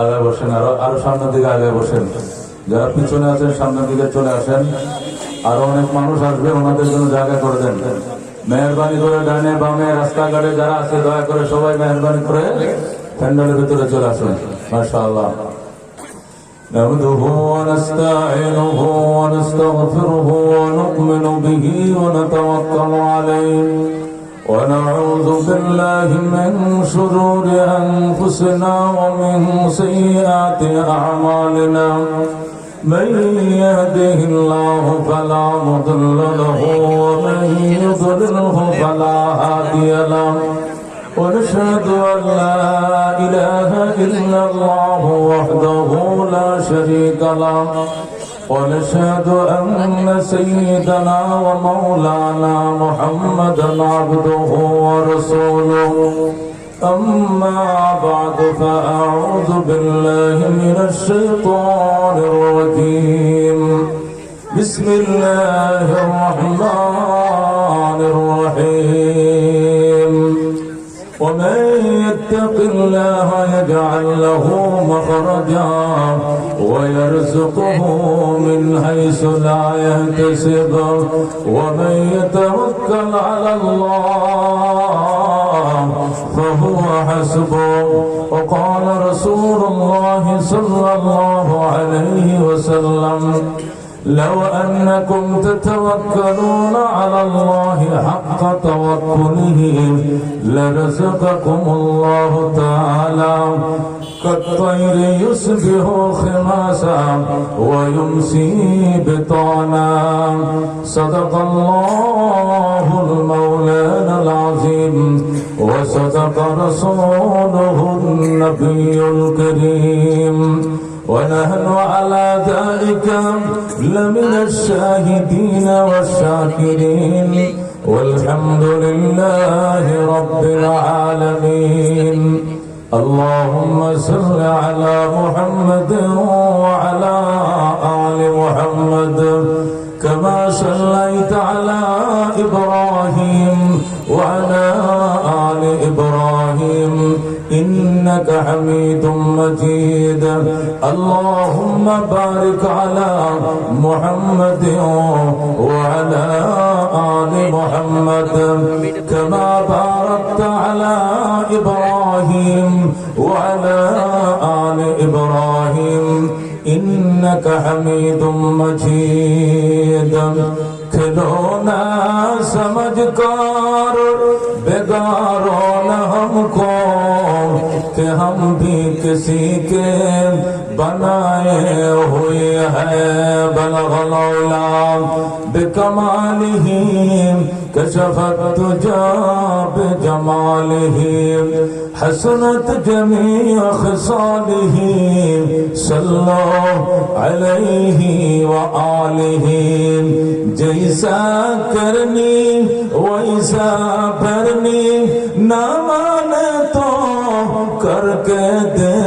আগে বসেন, আরো সামনের দিকে আগে বসেন। যারা পিছনে আছেন সামনের দিকে চলে আসেন। আরো অনেক মানুষ আসবে, ওনাদের জন্য জায়গা করে দেন। মেহরবানি করে ডানে বামে রাস্তাঘাটে যারা আছে দয়া করে সবাই মেহরবানি করে প্যান্ডেলের ভিতরে চলে আসুন। মাশাআল্লাহ। نحمده ونستعينه ونستغفره ونؤمن به ونتوكل عليه ونعوذ بالله من شرور أنفسنا ومن سيئات أعمالنا من يهده الله فلا مضل له ومن يضلله فلا هادي له ونشهد أن لا إله إلا الله وحده لا شريك له ونشهد أن سيدنا ومولانا محمدا عبده ورسوله أما بعد فأعوذ بالله من الشيطان الرجيم بسم الله الرحمن الرحيم ومن يتق الله يجعل له مخرجا ويرزقه من حيث لا يحتسب ومن يتوكل على الله فهو حسبه وقال رسول الله صلى الله عليه وسلم لو أنكم تتوكلون على الله حق توكله لرزقكم الله تعالى كالطير يصبح خماسا ويمسي بطانا صدق الله المولانا العظيم وصدق رسوله النبي الكريم ونحن على ذلك لمن الشاهدين والشاكرين والحمد لله رب العالمين اللهم صل على محمد وعلى آل محمد كما صليت على إبراهيم وعلى آل إبراهيم إنك حميد مجيد اللهم بارك على محمد وعلى آل محمد كما باركت على إبراهيم وعلى آل إبراهيم إنك حميد مجيد खिलौना समझ कर बेगारो न हमको कि हम भी किसी के बनाए हुए हैं बलगलौला बिकमालिही कशफत तुजा बिजमालिही हसनत जमीअ खिसालिही सल्लो अलैहि व आलिही जैसा करनी वैसा भरनी ना माने तो करके दे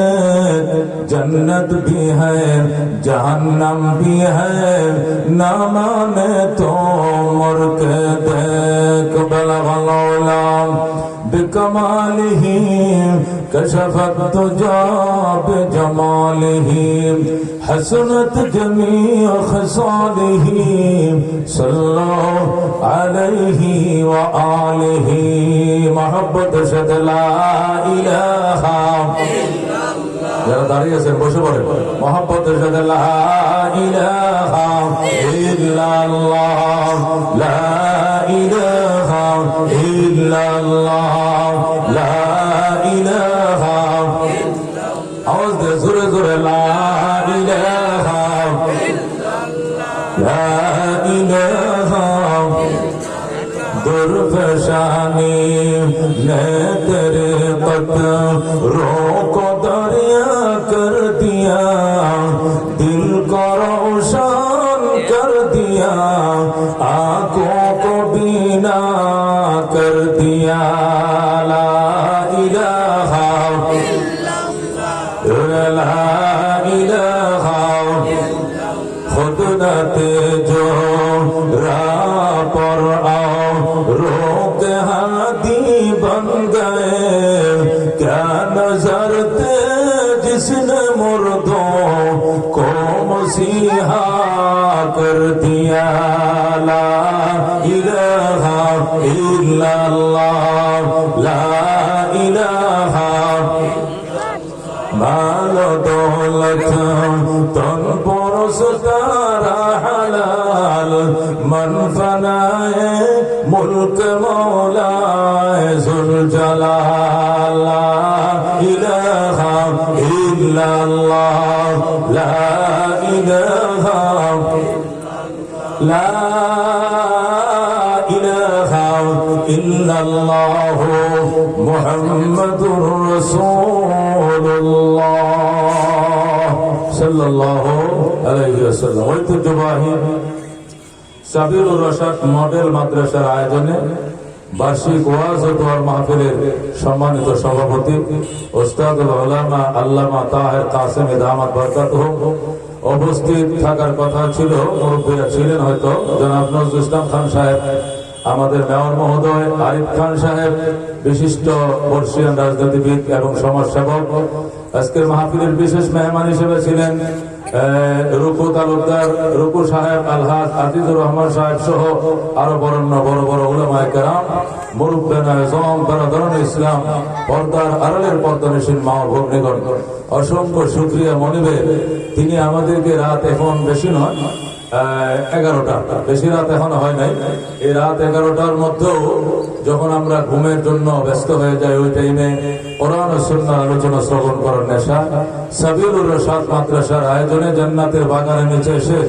जन्नत भी है जहन्नम भी है ना माने तो मर के देख बलगलौला बिकमालिही कशफत तुजा बिजमालिही हसनत जमीअ खिसालिही सल्लो अलैहि व आलिही मोहब्बत शद ला इलाहा যারা দাঁড়িয়ে আছেন বসে পড়ে মোহাম্মদ রশিদ লা ইলাহা ইল্লাল্লাহ লা ইলাহা ইল্লাল্লাহ লা ইলাহা আওয়াজ দে জোরে জোরে লা ইলাহা লা ইলাহা दुर्फशानी ने तेरे कदरों को दरिया कर दिया दिल को रोशन कर दिया आंखों को बीना कर दिया ला इलाहा ला इलाहा खुद न तेजो राह पर आओ रोक हाथी बन गए क्या नजर तेज जिसने मुर्दों को मसीहा कर दिया। ला इलाहा इल्लल्लाह, ला इलाहा माल दौलत तन पुरुष तारा हलाल मन फनाए मुल्क मौलाए जुल जलाल। ला इलाहा इल्लल्लाह, ला इलाहा ला इलाहा इल्लल्लाह मुहम्मदुर রাসূলুল্লাহ সাল্লাল্লাহু আলাইহি ওয়াসাল্লাম। ঐতিহ্যবাহী সাবিলুর রশাদ মডেল মাদ্রাসার আয়োজনে বার্ষিক ওয়াজ ও দোয়া মাহফিলের সম্মানিত সভাপতি ওস্তাদুল উলামা আল্লামা তাহের কাসেম দামাত বরকাতুহু উপস্থিত থাকার কথা ছিল, মুরব্বীরা ছিলেন হয়তো। জনাব নজরুল ইসলাম খান সাহেব, আমাদের মেয়র মহোদয় আরিফ খান সাহেব, বিশিষ্ট বর্ষিয়ান রাজনীতিবিদ এবং সমাজসেবক। আজকের মাহফিলের বিশেষ মেহমান হিসেবে ছিলেন রুকু তালুকদার, রুকু সাহেব, আলহাজ আজিজুর রহমান সাহেব সহ আরো বরণ্য বড় বড় উলামায়ে কেরাম, মুরব্বিয়ানে আযম, বরদারান ইসলাম, পর্দার আড়ালের পর্দানশীল মা ও ভগ্নীগণ, অসংখ্য শুকরিয়া মনিবের। তিনি আমাদেরকে রাত এখন বেশি নয় 11টা, বেশি রাত এখন হয় নাই। এই রাত 11টার মধ্যেও যখন আমরা ঘুমের জন্য ব্যস্ত হয়ে যাই, ওই টাইমে কোরআন ও সুন্নাহর আলোচনা শ্রবণ করার নেশা সাবিলুর রশাদ মাদ্রাসার আয়োজনে জান্নাতের বাগানের নিচে এসে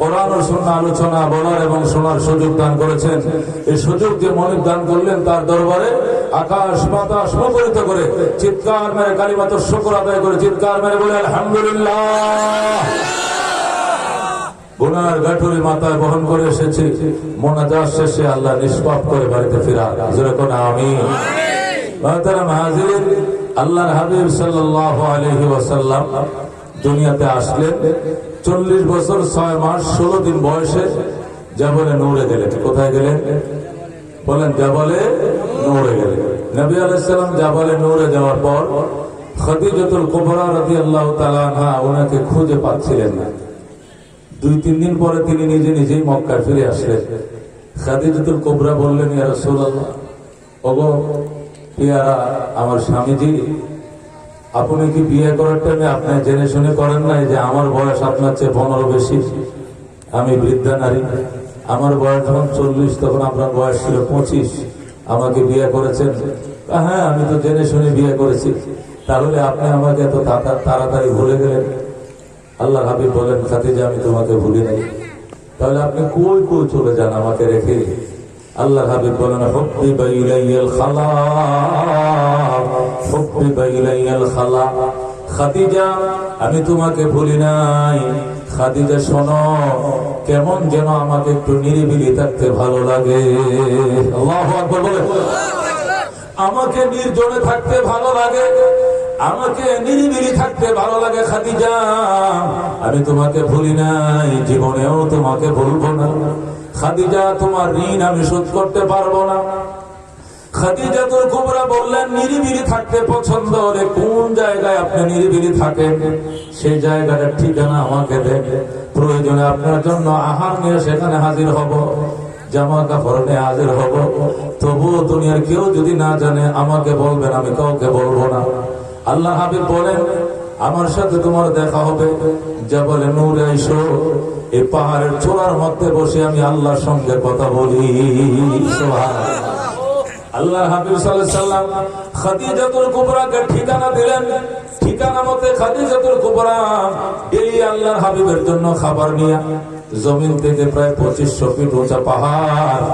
কোরআন ও সুন্নাহ আলোচনা বলার এবং শোনার সুযোগ দান করেছেন। এই সুযোগ যে মনিব দান করলেন, তার দরবারে আকাশ বাতাস মুখরিত করে চিৎকার মেরে কালিমাতুশ শুকর আদায় করে চিৎকার মেরে বলে আলহামদুলিল্লাহ। গুনার গাঠুরি মাথায় বহন করে এসেছি, মোনাজাত শেষে আল্লাহ নিষ্পাপ করে বাড়িতে ফিরা। জোরে কোন আমিন। মুহতারাম হাজিরিন, আল্লাহর হাবিব সাল্লাল্লাহু আলাইহি ওয়াসাল্লাম দুনিয়াতে আসলেন 40 বছর 6 মাস 16 দিন বয়সে জাবলে নূরে গেলেন। কোথায় গেলেন বলেন? জাবলে নূরে গেলেন। নবী আলাইহিস সালাম জাবলে নূরে যাওয়ার পর খাদিজাতুল কুবরা রাদিয়াল্লাহু তাআলা আনহা ওনাকে খুঁজে পাচ্ছিলেন না। 2-3 দিন পরে তিনি নিজে নিজেই মক্কায় ফিরে আসলেন। খাদিজাতুল কুবরা বললেন, ইয়া রাসূলুল্লাহ, ওগো পিয়ারা আমার স্বামীজি, আপনি কি বিয়ে করার টাইমে আপনি জেনে শুনে করেন নাই যে আমার বয়স আপনার চেয়ে 15 বেশি, আমি বৃদ্ধা নারী, আমার বয়স যখন 40 তখন আপনার বয়স ছিল 25, আমাকে বিয়ে করেছেন? হ্যাঁ, আমি তো জেনে শুনে বিয়ে করেছি। তাহলে আপনি আমাকে এত তাড়াতাড়ি ভুলে গেলেন? আল্লাহ হাবিব বলেন, খাদিজা আমি তোমাকে ভুলি নাই, তাহলে আপনি কই কই চলে যান আমাকে রেখে? আল্লাহ হাবিব বলেন, হুব্বিবা ইলাইয়াল খালা, হুব্বিবা ইলাইয়াল খালা। খাদিজা আমি তোমাকে ভুলি নাই। খাদিজা শোনো, কেমন যেন আমাকে একটু নিরিবিলি থাকতে ভালো লাগে। আল্লাহু আকবার বলেন। আমাকে নির্জনে থাকতে ভালো লাগে, আমাকে নিরিবিলি থাকতে ভালো লাগে। খাদিজা আমি তোমাকে ভুলি নাই, জীবনেও তোমাকে ভুলবো না। খাদিজা তোমার ঋণ আমি শোধ করতে পারবো না। খাদিজাতুল কুবরা বললেন, নিরিবিলি থাকতে পছন্দ হলে কোন জায়গায় আপনি নিরিবিলি থাকেন, সেই জায়গাটার ঠিকানা আমাকে দেন। প্রয়োজনে আপনার জন্য আহার নিয়ে সেখানে হাজির হব, জামা কাপড় নিয়ে হাজির হব। তবুও দুনিয়ার কেউ যদি না জানে আমাকে বলবেন, আমি কাউকে বলবো না। আল্লাহ হাবিব বলেন, আমার সাথে তোমার দেখা হবে জাবলে নূরে এসো, এই পাহাড়ের চূড়ার মধ্যে বসে আমি আল্লাহর সঙ্গে কথা বলি। সুবহানাল্লাহ। আল্লাহ হাবিব সাল্লাল্লাহু আলাইহি সাল্লাম খাদিজাতুল কুবরাকে ঠিকানা দিলেন। ঠিকানা মতে খাদিজাতুল কুবরা এই আল্লাহর হাবিবের জন্য খাবার নিয়ে জমিন থেকে প্রায় 2500 ফিট উঁচা পাহাড়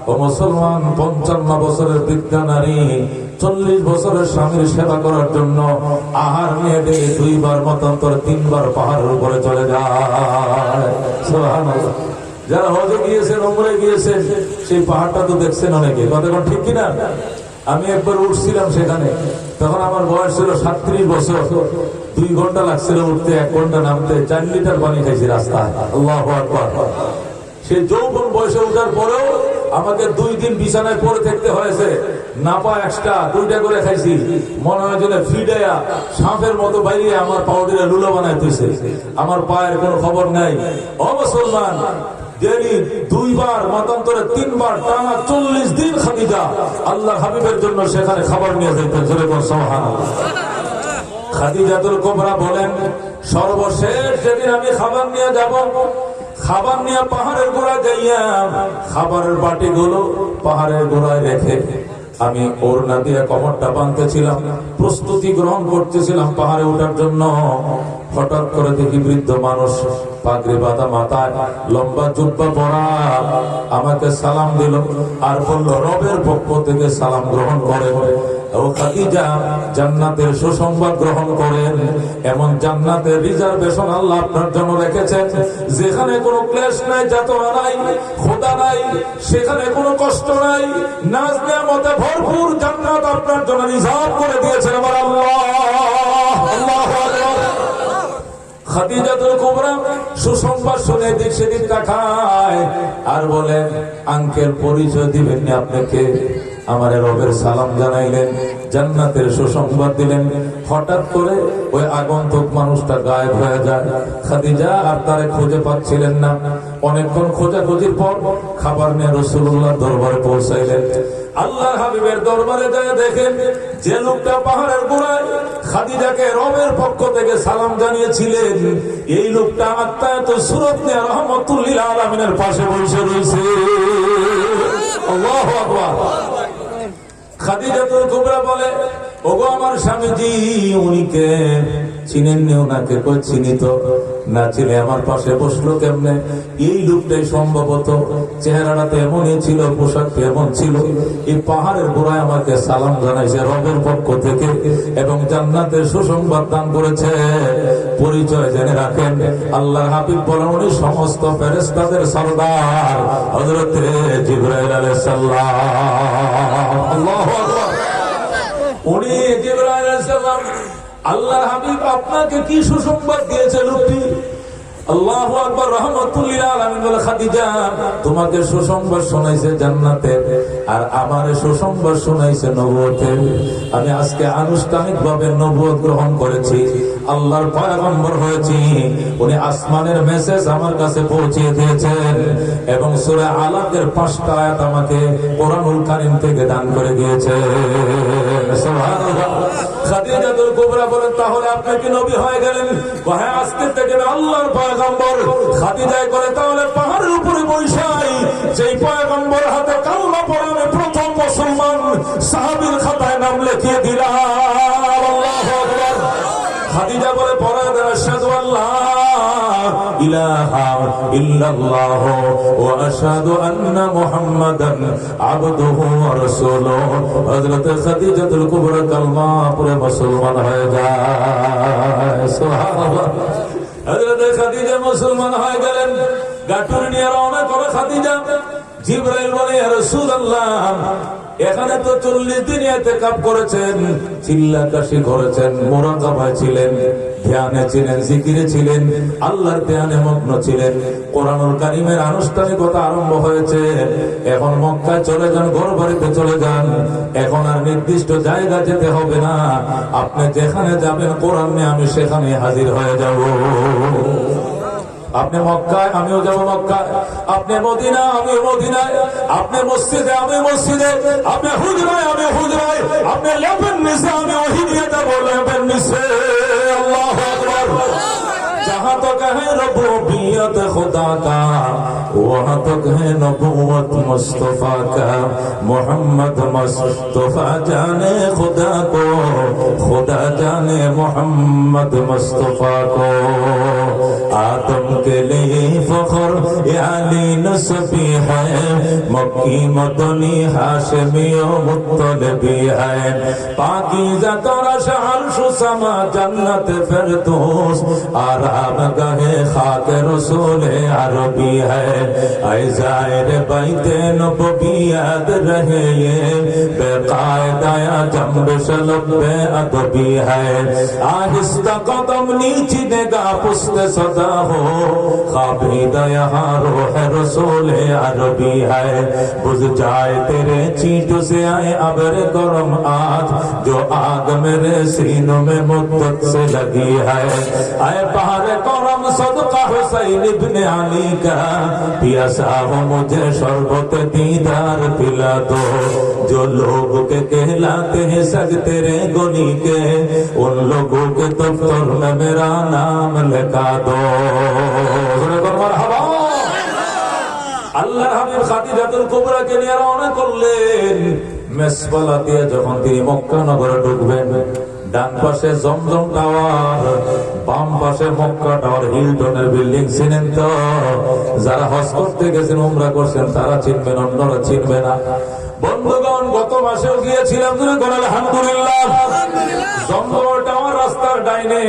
ও মুসলমান 55 বছরের বৃদ্ধা নারী 40 বছরের স্বামীর সেবা করার জন্য আহার নিয়ে ডেকে 2 বার মতান্তর 3 বার পাহাড়ের উপরে চলে যায়। সুবহানাল্লাহ। যারা হজে গিয়েছেন, উমরায় গিয়েছেন, সেই পাহাড়টা তো দেখছেন অনেকে, কথা ঠিক কিনা? আমি একবার উঠছিলাম সেখানে, তখন আমার বয়স ছিল 37 বছর। 2 ঘন্টা লাগছিল উঠতে, 1 ঘন্টা নামতে, 4 লিটার পানি খাইছি রাস্তায়। আল্লাহু আকবার। সেই যৌবন বয়সে উঠার পরেও আমাকে 2 দিন বিছানায় পড়ে থাকতে হয়েছে, নাপা এক্সট্রা 2টা করে খাইছি, মনে হয় যেন ফিডাইয়া সাপের মতো বাইরে আমার পাউডারে লুলো বানাই দিয়েছে, আমার পায়ের কোনো খবর নাই। ও মুসলমান, ডেলি 2 বার মতান্তরে 3 বার টানা 40 দিন খাদিজা আল্লাহর হাবিবের জন্য সেখানে খাবার নিয়ে যাইতেন। সুবহানাল্লাহ। খাদিজাতুল কুবরা বলেন, সর্বশেষ যেদিন আমি খাবার নিয়ে যাব, খাবার নিয়ে পাহাড়ের গোড়ায় যাইয়া খাবারের বাটিগুলো পাহাড়ের গোড়ায় রেখে আমি ওড়না দিয়ে কমরটা বাঁধতেছিলাম, প্রস্তুতি গ্রহণ করতেছিলাম পাহাড়ে ওঠার জন্য। হঠাৎ করে দেখি বৃদ্ধ মানুষ, পাগড়ি বাঁধা মাথায়, লম্বা জুব্বা পরা, আমাকে সালাম দিল আর বলল, রবের পক্ষ থেকে সালাম গ্রহণ করে। ও খাদিজা, জান্নাতের সুসংবাদ গ্রহণ করেন। এমন জান্নাতের রিজার্ভেশন আল্লাহ আপনার জন্য রেখেছেন, যেখানে কোনো ক্লেশ নাই, যাতনা নাই, খোদা নাই, সেখানে কোনো কষ্ট নাই, নাজ নেয়ামতে ভরপুর জান্নাত আপনার জন্য রিজার্ভ করে দিয়েছেন আমার আল্লাহ। আল্লাহু আকবার। খাদিজাতুল কুবরা সুসংবাদ শুনে দিক সেদিক তাকায় আর বলেন, আঙ্কেল পরিচয় দিবেন না আপনাকে? আমার রবের সালাম জানাইলেন, জান্নাতের সুসংবাদ দিলেন। হঠাৎ করে ওই আগন্তুক মানুষটা গায়েব হয়ে যায়। খাদিজা আর তারে খুঁজে পাচ্ছিলেন না। অনেকক্ষণ খোঁজাখুঁজির পর খাবার নিয়ে রাসূলুল্লাহ দরবারে পৌঁছাইলেন। আল্লাহর হাবিবের দরবারে যায় দেখেন, যে লোকটা পাহাড়ের গোড়ায় খাদিজাকে রবের পক্ষ থেকে সালাম জানিয়েছিলেন, এই লোকটা আত্মায়াতুস সূরাত নিয়ে রাহমাতুল লিল আলামিনের পাশে বসে রয়েছে। আল্লাহু আকবার। খাদিজাতুল কুবরা বলে, ওগো আমার স্বামীজি, উনিকে চিনেন নি? ওনাকে কই চিনি তো। না চিনে আমার পাশে বসলো কেমনে? এই লোকটাই সম্ভবত, চেহারাটা এমনই ছিল, পোশাক এমন ছিল। এই পাহাড়ের গোড়ায় আমাকে সালাম জানাইছে রবের পক্ষ থেকে এবং জান্নাতের সুসংবাদ দান করেছে। পরিচয় জেনে রাখেন। আল্লাহর হাবিব বলেন, উনি সমস্ত ফেরেশতাদের সরদার হযরত জিবরাইল আলাইহিস সালাম। আল্লাহু আকবার। উনি জিবরাইল আলাইহিস সালাম। আল্লাহর হাবিব আপনাকে কি সুসংবাদ দিয়েছে লোকটি? আল্লাহু আকবার। রাহমাতুল লিল আলামিন বলে, খাদিজা তোমাকে সুসংবাদ শোনাইছে জান্নাতের, আর আমারে সুসংবাদ শোনাইছে নবুয়তের। আমি আজকে আনুষ্ঠানিকভাবে নবুয়ত গ্রহণ করেছি, আল্লাহর পয়গম্বর হয়েছি। উনি আসমানের মেসেজ আমার কাছে পৌঁছে দিয়েছেন এবং সূরা আলাকের 5টা আয়াত আমাকে কোরআনুল কারীম থেকে দান করে দিয়েছেন। সুবহানাল্লাহ। খাদিজাতুল কুবরা বলেন, তাহলে আপনি কি নবী হয়ে গেলেন? হ্যাঁ, আজকে থেকে আল্লাহর পয়গম্বর। খাদিজা করে, তাহলে পাহাড়ের উপরে বৈশাই যেই পয়গম্বর হাতে কালমা পড়ে আমি প্রথম মুসলমান, সাহাবীর খাতায় নাম লিখিয়ে দিলাম। আল্লাহু আকবার। খাদিজা বলে, পড়া দেন, আশহাদু আল্লাহ ইলাহা ইল্লাল্লাহ ওয়া আশহাদু আন্না মুহাম্মাদান আবদুহু ওয়া রাসূলুহু। হযরত খাদিজাতুল কুবরা কালমা পড়ে মুসলমান হয়ে যায়। সুবহানাল্লাহ। হযরত খাদিজা মুসলমান হয়ে গেলেন। গাটুর নিয়ে রওনা করে খাদিজা। জিবরাইল বলে, ইয়া রাসূলুল্লাহ, এখানে তো 40 দিন ইতিকাফ করেছেন, চিল্লাকাশি করেছেন, মুরাকাবায় ছিলেন, ধ্যানে ছিলেন, জিকিরে ছিলেন, আল্লাহর ধ্যানে মগ্ন ছিলেন। কোরআনুল কারীমের আনুষ্ঠানিকতা আরম্ভ হয়েছে। এখন মক্কায় চলে যান, ঘর বাড়িতে চলে যান। এখন আর নির্দিষ্ট জায়গা যেতে হবে না। আপনি যেখানে যাবেন কোরআন নিয়ে আমি সেখানে হাজির হয়ে যাব। আপনি মক্কায়, আমিও যাব মক্কায়। আপনি মদিনা, আমি মদিনায়। আপনি মসজিদে, আমি মসজিদে। আপনি হুজরায়, আমি হুজরায়। আপনি লেবেন নিচে, আমি ওহী নিয়ে যাব লেবেন নিচে। আল্লাহু আকবার। जहाँ तक है रबूबियत खुदा का, वहाँ तक है नबूवत मुस्तफा का। मोहम्मद मुस्तफा जाने खुदा को, खुदा जाने मोहम्मद मुस्तफा को। आदम के लिए फख्र अली नस्बी है, मक्की मदनी हाशमी मुत्तलबी है। पाकीज़ा तोरा शहर शुसमा जन्नत फिरदौस, आरामगाहे खाक रसूल अरबी है। ऐ ज़ाहिर बैते नबवी याद रहे ये बेकायदाया जंबिश लब्बे अदबी है। आहिस्ता कदम नीची निगाह पुस्त सदा हो खाबीदा यहाँ रूह रसूल अरबी है। बुझ जाए तेरे चींटों से आए अबर गरम आज जो आग मेरे सीनों में मुद्दत से लगी है। आए पहाड़ करम सदका हुसैन इब्ने अली का पियासा हो मुझे शरबत दीदार पिला दो। जो लोग के कहलाते हैं सग तेरे गुनी के उन लोगों के दफ्तर में मेरा नाम लिखा दो। আল্লাহর হাবিব খাদিজাতুল কুবরা কে নিয়ে রওনা করলেন। মেসবালা দিয়ে যখন তিনি মক্কা নগরে ঢুকবেন, ডান পাশে জমজম টাওয়ার, বাম পাশে মক্কা টাওয়ার, হিলটনের বিল্ডিং। চিনেন তো? যারা হজ করতে গেছেন, উমরা করছেন, তারা চিনবেন, অন্যরা চিনবে না। বন্ধুগণ, গত মাসেও গিয়েছিলাম, আলহামদুলিল্লাহ। জমজম টাওয়ার রাস্তার ডাইনে,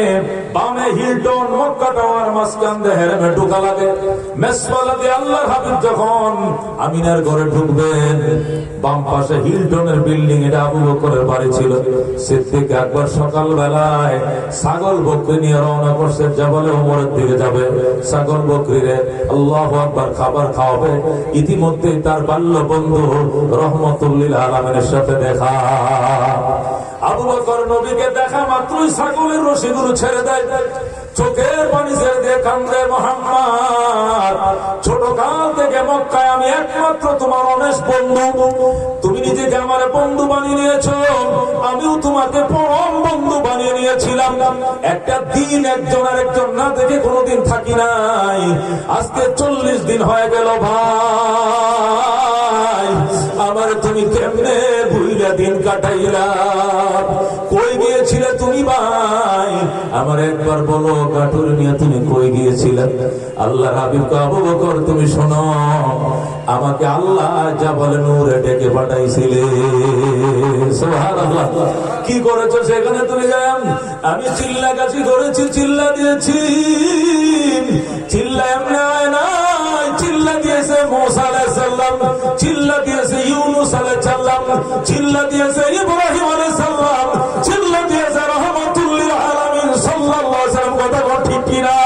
বামে হিলটন, মক্কা টাওয়ার, মাঝখান দিয়ে হেরেমে ঢোকা লাগে। মেসবালা দিয়ে আল্লাহর হাবিব যখন আমিনার ঘরে ঢুকবেন, বাম পাশে হিলটনের বিল্ডিং, এটা আবু বকরের বাড়ি ছিল। সিদ্দিক আকবর সকাল বেলায় ছাগল বকরি নিয়ে রওনা করছে, জাবালে ওমরের দিকে যাবে। ছাগল বকরিরে আল্লাহু আকবার খাবার খাওয়াবে। ইতিমধ্যে তার বাল্য বন্ধু রহমতুল্লিল আলামিনের সাথে দেখা। আবু বকর নবীকে দেখা মাত্রই ছাগলের রশিগুলো ছেড়ে দেয়, চোখের পানি ছেড়ে দিয়ে কান্দে, মুহাম্মদ, ছোট কাল থেকে মক্কায় আমি একমাত্র তোমার অনেস্ট বন্ধু। তুমি নিজেকে আমার বন্ধু বানিয়ে নিয়েছো, আমিও তোমাকে পরম বন্ধু বানিয়ে নিয়েছিলাম। একটা দিন একজন আর একজন না দেখে কোনোদিন থাকি নাই। আজকে 40 দিন হয়ে গেল ভাই, আমার তুমি কেমনে ভুইলা দিন কাটাইলা? কই গিয়েছিলে তুমি ভাই? আমার একবার বলো, কাটুর নিয়ে তুমি কই গিয়েছিলে? আল্লাহর হাবিব আবু বকর, তুমি শোনো, আমাকে আল্লাহ জাবালে নূরে ডেকে পাঠাইছিলে। সুবহানাল্লাহ। কি করেছো সেখানে তুমি? আমি চিল্লা কাশি করেছি, চিল্লা দিয়েছি। চিল্লা এমনি হয় না, চিল্লা দিয়েছে মুসা আলাইহিস সালাম, চিল্লা দিয়েছে ইউনূস আলাইহিস সালাম, চিল্লা দিয়েছে ইব্রাহিম আলাইহিস সালাম, চিল্লা দিয়েছে রাহমাতুল লিল আলামিন সাল্লাল্লাহু আলাইহি ওয়াসাল্লাম। কথা ঠিক কি না?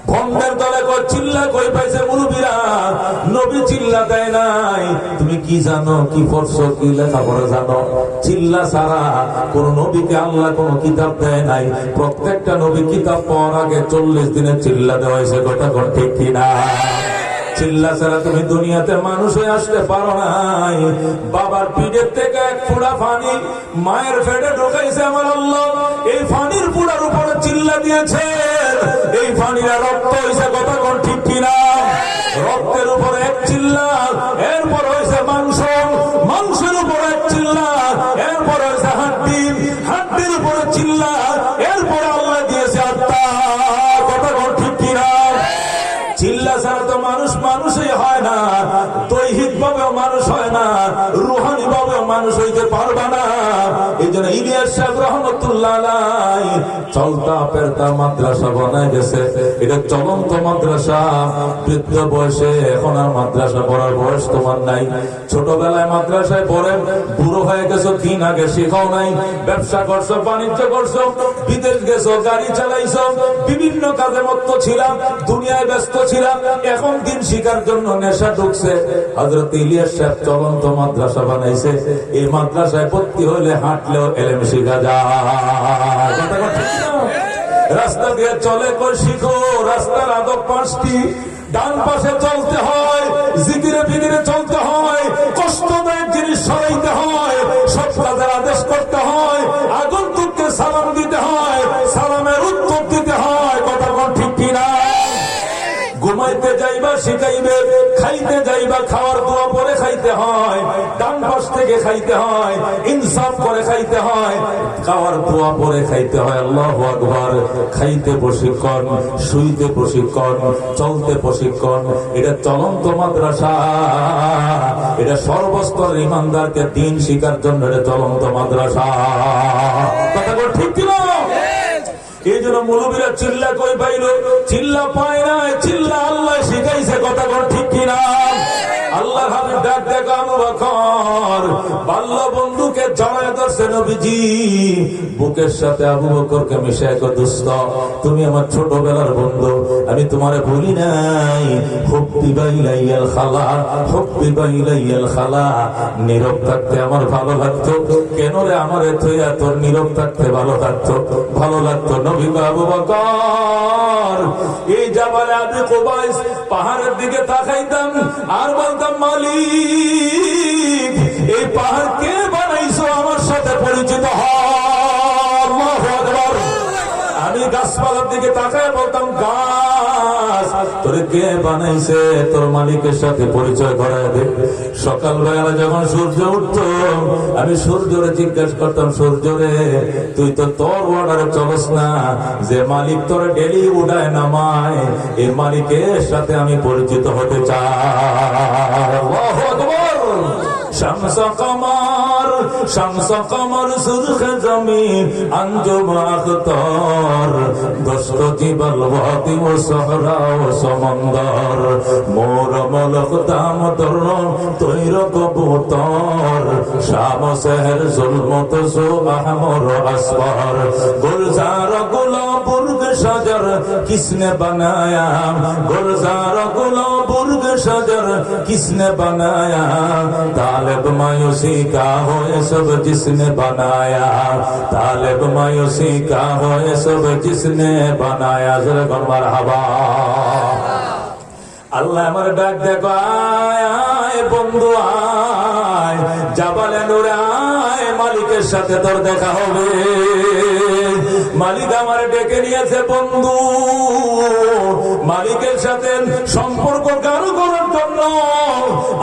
ভন্ডের দলে কই চিল্লা কই পাইছে মুরব্বিরা? নবী চিল্লা দেয় নাই। তুমি কি জানো, কি পড়ছো, কি লেখাপড়া জানো? চিল্লা ছাড়া কোন নবীকে আল্লাহ কোন কিতাব দেয় নাই। প্রত্যেকটা নবী কিতাব পাওয়ার আগে 40 দিনের চিল্লা দেওয়া হয়েছে। কথা ঠিক কি না? চিল্লা ছাড়া তুমি দুনিয়াতে মানুষ হয়ে আসতে পারো নাই। বাবার পিঠের থেকে এক ফোঁটা পানি মায়ের পেটে ঢোকাইছে আমার আল্লাহ, এই পানির পুরার উপরে চিল্লা দিয়েছে, এই পানিরা রক্ত হয়েছে। কথা ঠিক কিনা? রক্তের উপরে এক চিল্লা, এরপর হয়েছে মাংস, মাংসের উপরে এক চিল্লা, এরপর হয়েছে হাড্ডি, হাড্ডির উপরে চিল্লা, এরপরে আল্লাহ দিয়েছে আত্মা। কথা ঠিক কিনা? চিল্লা ছাড়া তো মানুষ মানুষই হয় না, দৈহিক ভাবেও মানুষ হয় না, রুহানি ভাবেও মানুষ হইতে পারবে না। এই জন্য ইলিয়াস সাহেব রহমতুল্লাহ আলাইহি চলতা ফেরতা মাদ্রাসা বানায় গেছে। এটা চলন্ত মাদ্রাসা। বৃদ্ধ বয়সে এখন আর মাদ্রাসা পড়ার বয়স তোমার নাই। ছোটবেলায় মাদ্রাসায় পড়ে, বুড়ো হয়ে গেছো, দিন আগে শিখাও নাই। ব্যবসা করছো, বাণিজ্য করছো, বিদেশ গেছো, গাড়ি চালাইছো, বিভিন্ন কাজে মত্ত ছিলাম, দুনিয়ায় ব্যস্ত ছিলাম। এখন দিন শিখার জন্য নেশা ঢুকছে। হযরত ইলিয়াস সাহেব চলন্ত মাদ্রাসা বানাইছে। এই মাদ্রাসায় ভর্তি হলে হাঁটলেও এলেম শিখা যায়। রাস্তা দিয়ে চলে কই শিখো। রাস্তার আদব 5টি। ডান পাশে চলতে হয়, জিকিরে বিকিরে চলতে হয়, কষ্টদায়ক জিনিস সরাইতে হয়, সৎ কাজের আদেশ করতে হয়, আগন্তুককে সালাম দিতে হয়, সালামের উত্তর দিতে হয়। কথা ঠিক কিনা? ঘুমাইতে যাইবা শিখাইবে, খাইতে যাইবা খাওয়ার দোয়া পরে খাইতে হয়, ডান পাশ থেকে খাইতে হয়, ইনসাফ করে খাইতে হয়, খাওয়ার দোয়া পরে খাইতে হয়। আল্লাহু আকবার। খাইতে প্রশিক্ষণ, শুইতে প্রশিক্ষণ, চলতে প্রশিক্ষণ। এটা চলন্ত মাদ্রাসা। এটা সর্বস্তর ইমানদারকে দিন শিখার জন্য এটা চলন্ত মাদ্রাসা। কথা ঠিক কিনা? এই জন্য মুলুবীরা চিল্লা কই পাইল, চিল্লা পায় না, চিল্লা আল্লাহ শিখাইছে। কথা কোন ঠিক কিনা? আল্লাহ হাবিব ডাক দেখা আবু বকর বাল্য বন্ধুকে জড়ায় ধরছে নবীজি, বুকের সাথে আবু বকরকে মিশায় কয়, দোস্ত তুমি আমার ছোটবেলার বন্ধু, আমি তোমারে ভুলি নাই। হুব্বি বাইলাইয়াল খালা, হুব্বি বাইলাইয়াল খালা। নীরব থাকতে আমার ভালো লাগতো, কেন রে আমার থইয়া তোর নীরব থাকতে ভালো লাগতো? ভালো লাগতো। নবী আবু বকর এই জাবালে আবি কুবাইস পাহাড়ের দিকে তাকাইতাম আর বলতাম, মালিক এই পাহাড় কে বানাইছো, আমার সাথে পরিচিত হও। আল্লাহু আকবার। আমি গাছপালার দিকে তাকায় বলতাম, গাছ তোরে কে বানাইছে, তোর মালিকের সাথে পরিচয় করায় দে। সকালবেলা যখন সূর্য উঠতো আমি সূর্যরে জিজ্ঞাসা করতাম, সূর্যরে তুই তো তোর অর্ডারে চলস না, যে মালিক তোর ডেলি উঠায় নামায়, এই মালিকের সাথে আমি পরিচিত হতে চাই। আল্লাহু আকবার। শামস কমর, শামস কমর সুরখ জমিন আঞ্জুম আখতার, দস্ত জিবল ওয়াদি ও সহরা ও সমন্দর, মোর মলক দাম তর তৈর কবুতর, শাম শহর জুলমত সো আহমর আসফর, গুলজার গুলাব বুর্গ শজর কিসনে বানায়া, গুলজার গুলাব बुर्ग शजर किसने बनाया, तालिब मायूसी का हो ये सब जिसने बनाया, तालिब मायूसी का हो ये सब जिसने बनाया। जरा कौन मरहबा। আল্লাহ আমার ডাক দেখো, আয় আয় বন্ধু আয়, জাবালে নূরে আয়, মালিকের সাথে তোর দেখা হবে। মালিক আমার ডেকে নিয়েছে বন্ধু, মালিকের সাথে সম্পর্ক গাঢ় করার জন্য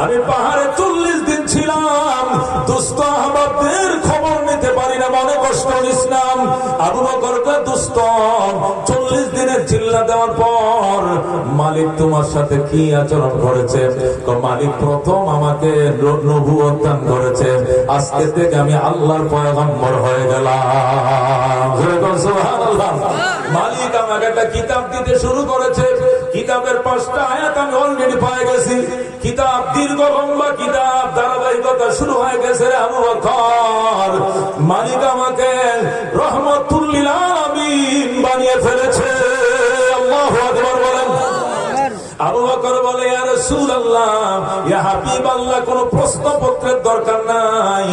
আমি পাহাড়ে 40 দিন ছিলাম। দুস্থ আহবাবদের খবর নিতে পারি না, মনে কষ্ট নিছিলাম। আবু বকরকে দুস্থ 40 দিনের চিল্লা দেওয়ার পর মালিক তোমার সাথে কি আচরণ করেছে? মালিক প্রথম আমাকে নবুয়ত দান করেছে, আজকে থেকে আমি আল্লাহর পয়গম্বর হয়ে গেলাম। সুবহানাল্লাহ। মালিক আমাকে একটা কিতাব দিতে শুরু করেছে, কিতাবের 5টা আয়াত আমি অলরেডি পেয়ে গেছি। কিতাব দীর্ঘ লম্বা কিতাব, ধারাবাহিকতা শুরু হয়ে গেছে। আবু বকর মালিক আমাকে রহমাতুল লিল আলামিন বানিয়ে ফেলেছে। আল্লাহু আকবার বলেন। আবু বকর বলে, ইয়া রাসূলুল্লাহ, ইয়া হাবিবাল্লাহ, কোনো প্রশ্নপত্রের দরকার নাই।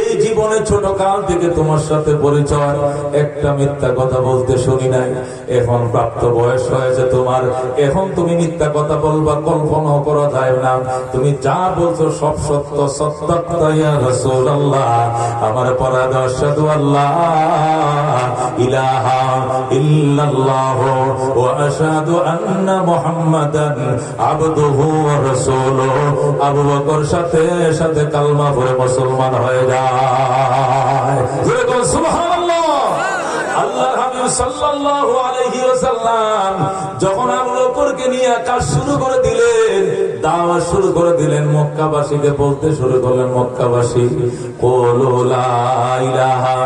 এই জীবনে ছোট কাল থেকে তোমার সাথে পরিচয়, একটা মিথ্যা কথা বলতে শুনি নাই। এখন প্রাপ্ত বয়স হয়েছে তোমার, এখন তুমি মিথ্যা কথা বলবা, কল্পনাও করা যায় না। তুমি যা বলছো সব সত্য। সাদ্দাকতা ইয়া রাসূলুল্লাহ। আমার পরাদ আশহাদু আল্লাহ ইলাহা ইল্লাল্লাহ ওয়া আশহাদু আন্না মুহাম্মাদান আবদুহু ওয়া রাসূলুহু। আবু বকর সাথে সাথে কালমা পড়ে মুসলমান হয়ে যায়। সুবহানাল্লাহ। আল্লাহর হাবিব সাল্লাল্লাহু আলাইহি ওয়াসাল্লাম যখন আবু বকরকে নিয়ে কাজ শুরু করে দিলেন, দাওয়াত শুরু করে দিলেন, মক্কাবাসীকে বলতে শুরু করলেন, মক্কাবাসী কুলু লা ইলাহা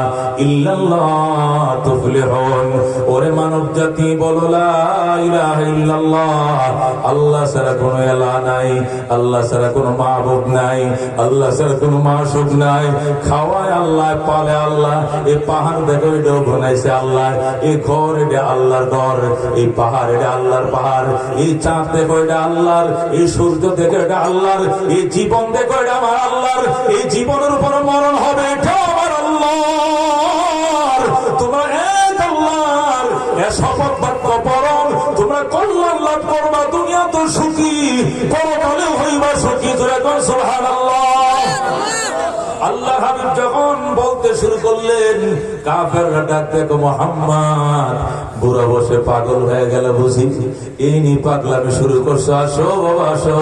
ইল্লাল্লাহ তুফলিহুন। ওরে মানব জাতি বলো লা ইলাহা ইল্লাল্লাহ, আল্লাহ ছাড়া কোনো ইলাহ নাই, আল্লাহ ছাড়া কোনো মাবুদ নাই, আল্লাহ ছাড়া কোনো মাশবুক নাই। খাওয়ায় আল্লাহ, পালে আল্লাহ। এই পাহাড় দেখো, এটাও বানাইছে আল্লাহ। এই ঘর, এটা আল্লাহর ঘর। এই পাহাড়, এটা আল্লাহর পাহাড়। এই চাঁদ দেখো, এটা আল্লাহর। এই সূর্য দেখো, এটা আল্লাহর। এই জীবন দেখো, এটা আমার আল্লাহর। এই জীবনের উপর মরণ হবে, এটা আমার আল্লাহর। তোমরা এক আল্লাহর শপথ বাক্য পরম, তোমরা কল্যাণ লাভ করবা, দুনিয়া তো সুখী, পরকালেও হইবা সুখী। সুবহানাল্লাহ। আল্লাহ হাবিব যখন বলতে শুরু করলেন, কাফেররা ডাক দেখো, মুহাম্মদ বুড়া বসে পাগল হয়ে গেল বুঝি, এই নি পাগলামি শুরু করছো। আসো বাবা আসো।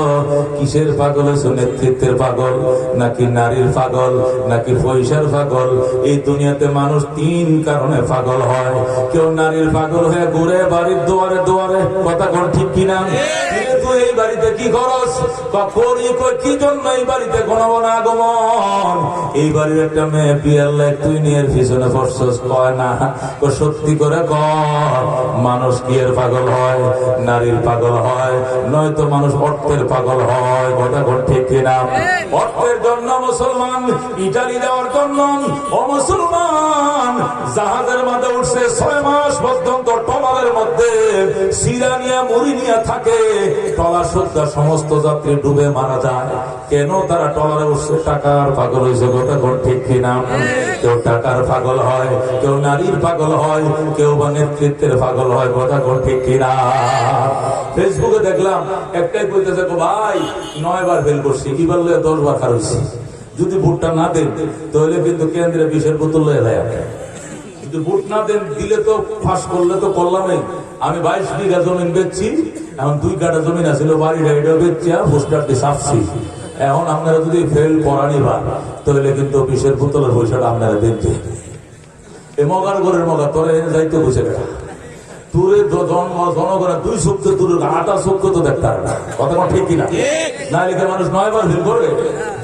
কিসের পাগল হয়েছো? নেতৃত্বের পাগল, নাকি নারীর পাগল, নাকি পয়সার পাগল? এই দুনিয়াতে মানুষ 3 কারণে পাগল হয়। কেউ নারীর পাগল হয়ে ঘুরে বাড়ির দুয়ারে দুয়ারে, কথা কোন ঠিক কিনা? 2 তুই এই বাড়িতে কি করস? করি কই কি জন্য এই বাড়িতে ঘন ঘন আগমন? এই বাড়ির একটা মেয়ে বিয়ার লাইক তুই নিয়ে পিছনে পড়ছস। কয় না, সত্যি করে কর, মানুষ কি এর পাগল হয়? নারীর পাগল হয়, নয়তো মানুষ অর্থের পাগল হয়। কথা কোন ঠিক কিনা? অর্থের জন্য মুসলমান ইটালি যাওয়ার জন্য ও মুসলমান জাহাজের মাঝে উঠছে, 6 মাস পর্যন্ত ট্রলারের মধ্যে সিরা নিয়ে মুড়ি নিয়ে থাকে। ট্রলার সুদ্ধা সমস্ত যাত্রী ডুবে মারা যায়। কেন তারা ট্রলারে উঠছে? টাকার পাগল হয়েছে। কথা কোন ঠিক কিনা? কেউ টাকার পাগল হয়, কেউ নারীর পাগল হয়, কেউ বা নেতৃত্বের পাগল হয়। কথা কোন ঠিক কিনা? ফেসবুকে দেখলাম একটাই কইতেছে, ভাই 9 বার ফেল করছি, কি বললে 10 বার খার হয়েছি। যদি ভোটটা না দেন তাহলে কিন্তু কেন্দ্রে বিষের বোতল লয়ে দেয়। কিন্তু ভোট না দেন, দিলে তো ফাঁস করলে তো করলামই। আমি 22 বিঘা জমিন বেচছি, এখন 2 কাঠা জমিন আছিল, বাড়িটা এটাও বেচছি, পোস্টারটি ছাপছি। এখন আপনারা যদি ফেল করানি বা তাহলে কিন্তু বিষের বোতলের পয়সাটা আপনারা দেখবে। এই মগার ঘরের মগা তোরা এনে যাইতে বসে গেল দূরে জনগণের 2 চোখ দূরে 8 চোখ তো দেখতে পারে না। কথা কোনো ঠিক কিনা? না লিখে মানুষ 9 বার ফেল করবে,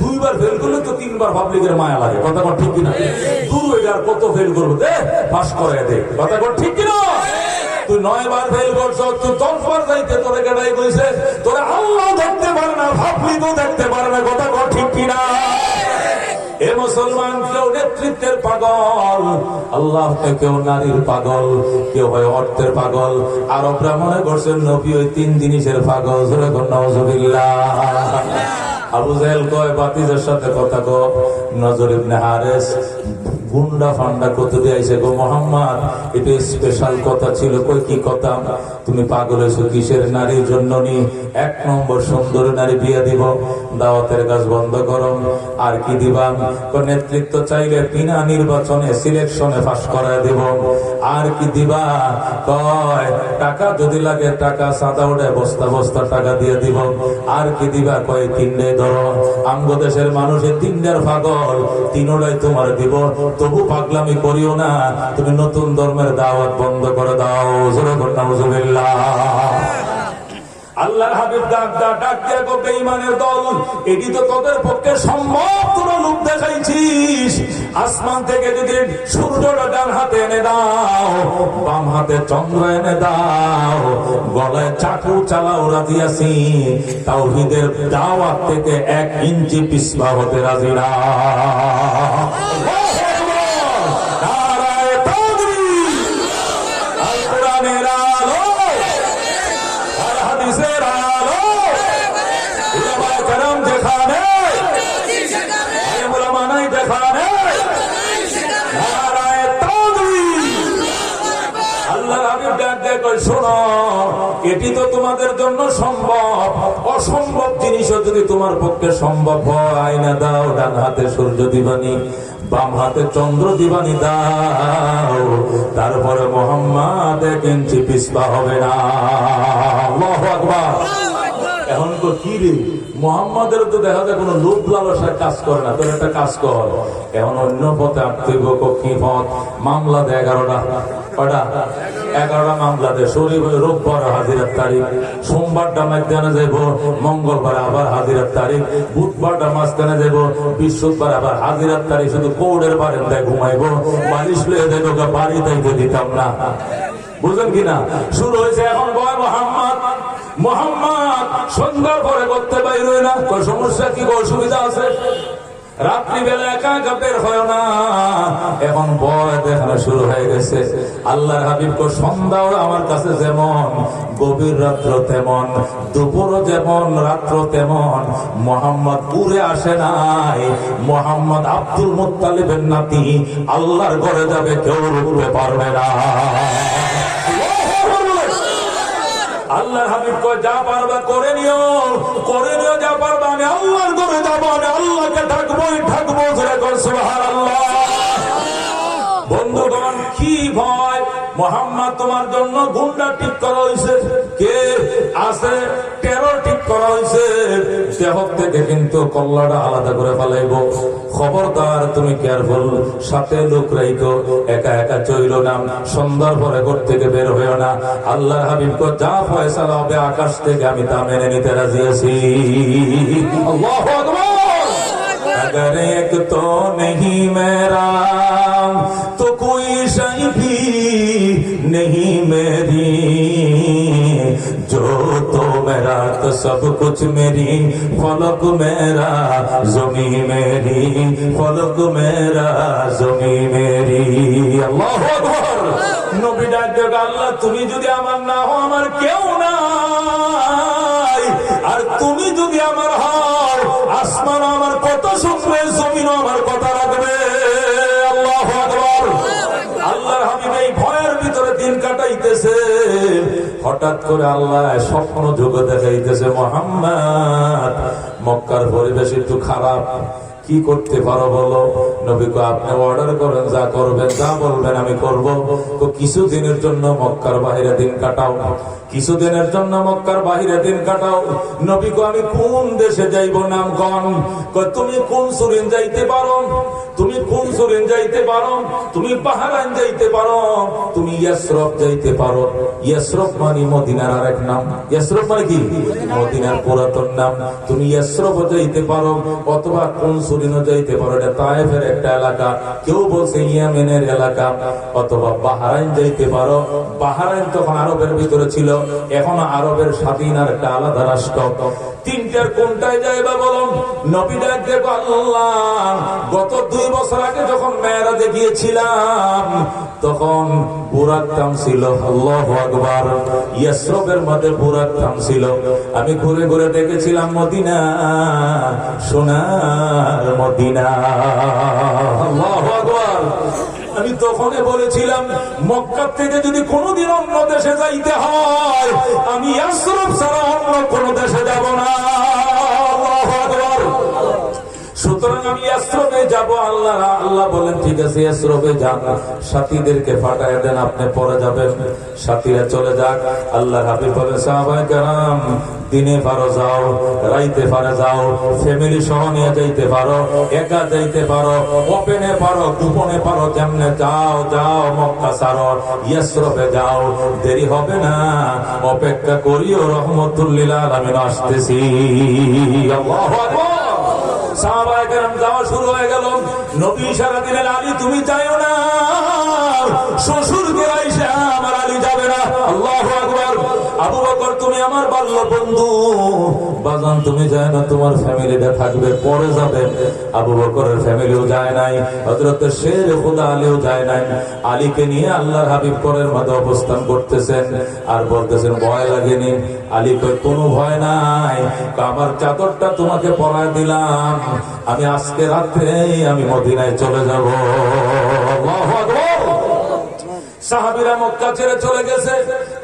2 বার ফেল করলে তো 3 বার পাবলিকের মায়া লাগে। কথা কোনো ঠিক কিনা? দূর আর কত ফেল করবো, দে পাস করে দে। কথা কোনো ঠিক কিনা? তুই 9 বার ফেল করছ, তুই 10 বার যাইতে তোরে কেটাই কইছে, তোরা আল্লাহ দেখতে পারে না, পাবলিকও দেখতে পারে না। কথা কোনো ঠিক কিনা? এ মুসলমান, কেউ নেতৃত্বের পাগল, আল্লাহ কেউ নারীর পাগল, কেউ হয় অর্থের পাগল। আরবরা মনে করছেন নবী ওই 3 জিনিসের পাগল। নাউজুবিল্লাহ। আবু জাহেল কয়, বাতিজের সাথে কথা কো। নজর ইবনে হারেস গুন্ডা ফান্ডা কত দিয়ে আইসে, গো মোহাম্মদ এটা স্পেশাল কথা ছিল। কই কি কথা? তুমি পাগল হয়েছো কিসের? নারীর জন্য নি। 1 নম্বর সুন্দর নারী বিয়ে দিব, দাওয়াতের কাজ বন্ধ করো। আর কি দিবা? নেতৃত্ব চাইলে বিনা নির্বাচনে সিলেকশনে পাস করায় দেব। আর কি দিবা? কয় টাকা যদি লাগে টাকা সাদা উঠে বস্তা বস্তা টাকা দিয়ে দিব। আর কি দিবা? কয় 3টে ধরো। আমগো দেশের মানুষের 3টার পাগল, 3টাই তোমার দিব। তবু পাগলামি করিও না, তুমি নতুন ধর্মের দাওয়াত বন্ধ করে দাও। নাউজুবিল্লাহ। আল্লাহর হাবিব ডাক দিয়ে গো, বেঈমানের দল, এটি তো তোদের পক্ষে সম্ভব। তোরা লোক দেখাইছিস। আসমান থেকে যদি সূর্যটা ডান হাতে এনে দাও, বাম হাতে চন্দ্র এনে দাও, গলায় চাকু চালাও, রাজি আছি। তাওহীদের দাওয়াত থেকে 1 ইঞ্চি পিছপা হতে রাজি না। শোনো, এটি তো তোমাদের জন্য সম্ভব। অসম্ভব জিনিসও যদি তোমার পক্ষে সম্ভব হয়, আয়না দাও, ডান হাতে সূর্য দিবানি, বাম হাতে চন্দ্র দিবানি দাও, তারপরে মোহাম্মদ 1 ইঞ্চি পিছপা হবে না। আল্লাহু আকবার। এখন তো কি রে, মোহাম্মদের তো দেখা যায় কোনো লোভ লালসায় কাজ করে না। তোর একটা কাজ কর, এখন অন্য পথে আর্থিক কি পথ? মামলা দে 11টা। কয়টা? 11টা মামলা দে। রোববার হাজিরার তারিখ, সোমবারটা মাঝখানে যাইব, মঙ্গলবার আবার হাজিরার তারিখ, বুধবারটা মাঝখানে যাইব, বৃহস্পতিবার আবার হাজিরার তারিখ। শুধু কোর্টের বারান্দায় ঘুমাইবো, বালিশ লয়ে দেবো, বাড়ি তাইতে দিতাম না। বুঝলেন কিনা? শুরু হয়েছে এখন। বয় মোহাম্মদ, মোহাম্মদ সন্ধ্যার পরে করতে বাইরে না। সমস্যা কি? অসুবিধা আছে? রাত্রিবেলা একা একা বের হয় না। এখন ভয় দেখানো শুরু হয়ে গেছে। আল্লাহর হাবিব কো, সন্ধ্যাও আমার কাছে যেমন, গভীর রাত্র তেমন, দুপুরও যেমন, রাত্র তেমন। মোহাম্মদ উড়ে আসে নাই। মোহাম্মদ আব্দুল মুত্তালিবের নাতি, আল্লাহর ঘরে যাবে, কেউ রুখতে পারবে না। আল্লাহর হাবিব কয়, যা পারবা করে নিও, করে নিও, যা পারবা। আমি আল্লাহর ঘরে যাবো, আমি আল্লাহকে ডাকবোই ডাকবো। সুবহানাল্লাহ। বন্ধুগণ, কি ভয়! মোহাম্মদ তোমার জন্য গুন্ডা ঠিক করা হয়েছে, কে আছে টেরর ঠিক করা হয়েছে, দেহ থেকে কিন্তু কল্লাটা আলাদা করে ফেলাইব। খবরদার তুমি কেয়ারফুল, সাথে লোক রাইখো, একা একা চইল না, সন্ধ্যার পরে ঘর থেকে বের হইও না। আল্লাহ হাবিব কো যা ফয়সালা হবে আকাশ থেকে আমি তা মেনে নিতে রাজি আছি। আল্লাহু আকবার। अगर एक तो नहीं मेरा तो कोई शय भी नहीं मेरी, जो तो मेरा तो सब कुछ मेरी, फलक मेरा ज़मी मेरी, फलक मेरा ज़मी मेरी। আল্লাহু আকবার। নবী ডাক দিয়ে আল্লাহ তুমি যদি আমার না হও আমার কেউ নাই, আর তুমি যদি আমার হও আসমান আমার কথা শুনবে, জমিন আমার কথা রাখবে। আল্লাহু আকবার। আল্লাহর হাবিব এই ভয়ের ভিতরে দিন কাটাইতেছে, হঠাৎ করে আল্লাহ স্বপ্ন যোগ দেখাইতেছে, মুহাম্মদ মক্কার পরিবেশ একটু খারাপ, কি করতে পারো বলো? নবী কো আপনি অর্ডার করেন, যা করবেন যা বলবেন আমি করব। তো কিছুদিনের জন্য মক্কার বাইরে দিন কাটাও, কিছুদিনের জন্য মক্কার বাইরে দিন কাটাও। নবী কো আমি কোন দেশে যাইব নাম কন? তুমি কোন সুরিন যাইতে পারো, তুমি কোন সুরিন যাইতে পারো, তুমি বাহরাইন যাইতে পারো, তুমি ইয়াসরব যাইতে পারো। ইয়াসরব মানে মদিনার আরেক নাম। ইয়াসরব মানে কি? মদিনার পুরাতন নাম। তুমি ইয়াসরব যাইতে পারো, অথবা কোন সুরিনও যাইতে পারো, এটা তায়েফের একটা এলাকা, কেউ বলছে ইয়েমেনের এলাকা, অথবা বাহরাইন যাইতে পারো। বাহরাইন তখন আরবের ভিতরে ছিল, এখন আরবের স্বাধীন আর একটা আলাদা রাষ্ট্র। তিনটার কোনটায় যাইবা বলো? নবী ডাক দেখো আল্লাহ গত 2 বছর আগে যখন মেরাজে গিয়েছিলাম তখন বুরাক নাম ছিল। আল্লাহু আকবার। ইয়াসরবের মধ্যে বুরাক নাম ছিল। আমি ঘুরে ঘুরে দেখেছিলাম মদিনা, সোনার মদিনা। আল্লাহু আকবার। আমি তখনই বলেছিলাম মক্কা থেকে যদি কোনোদিন অন্য দেশে যাইতে হয় আমি ইয়াসরব ছাড়া অন্য কোন দেশে যাব না। আল্লাহু আকবার। সুতরাং আমি ইয়াসরবে যাব। আল্লাহ বলেন ঠিক আছে ইয়াসরবে যান, সাথীদেরকে পাঠায় দেন, আপনি পরে যাবেন। সাথীরা চলে যাক। আল্লাহ হাবিব বলে সাহাবায়ে কেরাম দিনে পারো যাও, রাইতে পারে যাও, ফ্যামিলি সহ নিয়ে যাইতে পারো, একা যাইতে পারো, ওপেনে পারো, গোপনে পারো, যেমনে যাও যাও, মক্কা ছাড়ো, ইয়াসরবে যাও, দেরি হবে না, অপেক্ষা করিও, রহমতুল লিল আলামিন আসতেছি। আল্লাহু আকবার। সাহাবায়ে কেরাম যাওয়া শুরু হয়ে গেল। নবী ইশারা দিলেন আলী তুমি যাইও না, শ্বশুরকে আইসা আমার আলী যাবে না। আল্লাহু আকবার। আবু বকর তুমি আমার বাল্য বন্ধু, বাজান তুমি যায় না, তোমার ফ্যামিলিটা থাকবে, পরে যাবে। আবু বকরের ফ্যামিলিও যায় নাই, হযরত শের খুদা আলীও যায় নাই। আলীকে নিয়ে আল্লাহর হাবিব পরের মাঝে অবস্থান করতেছেন আর বলতেছেন ভয় লাগেনি? আলী কই কোনো ভয় নাই, আমার চাদরটা তোমাকে পরায় দিলাম, আমি আজকে রাত্রে আমি মদিনায় চলে যাব। আল্লাহু আকবার। সাহাবীরা মক্কা ছেড়ে চলে গেছে।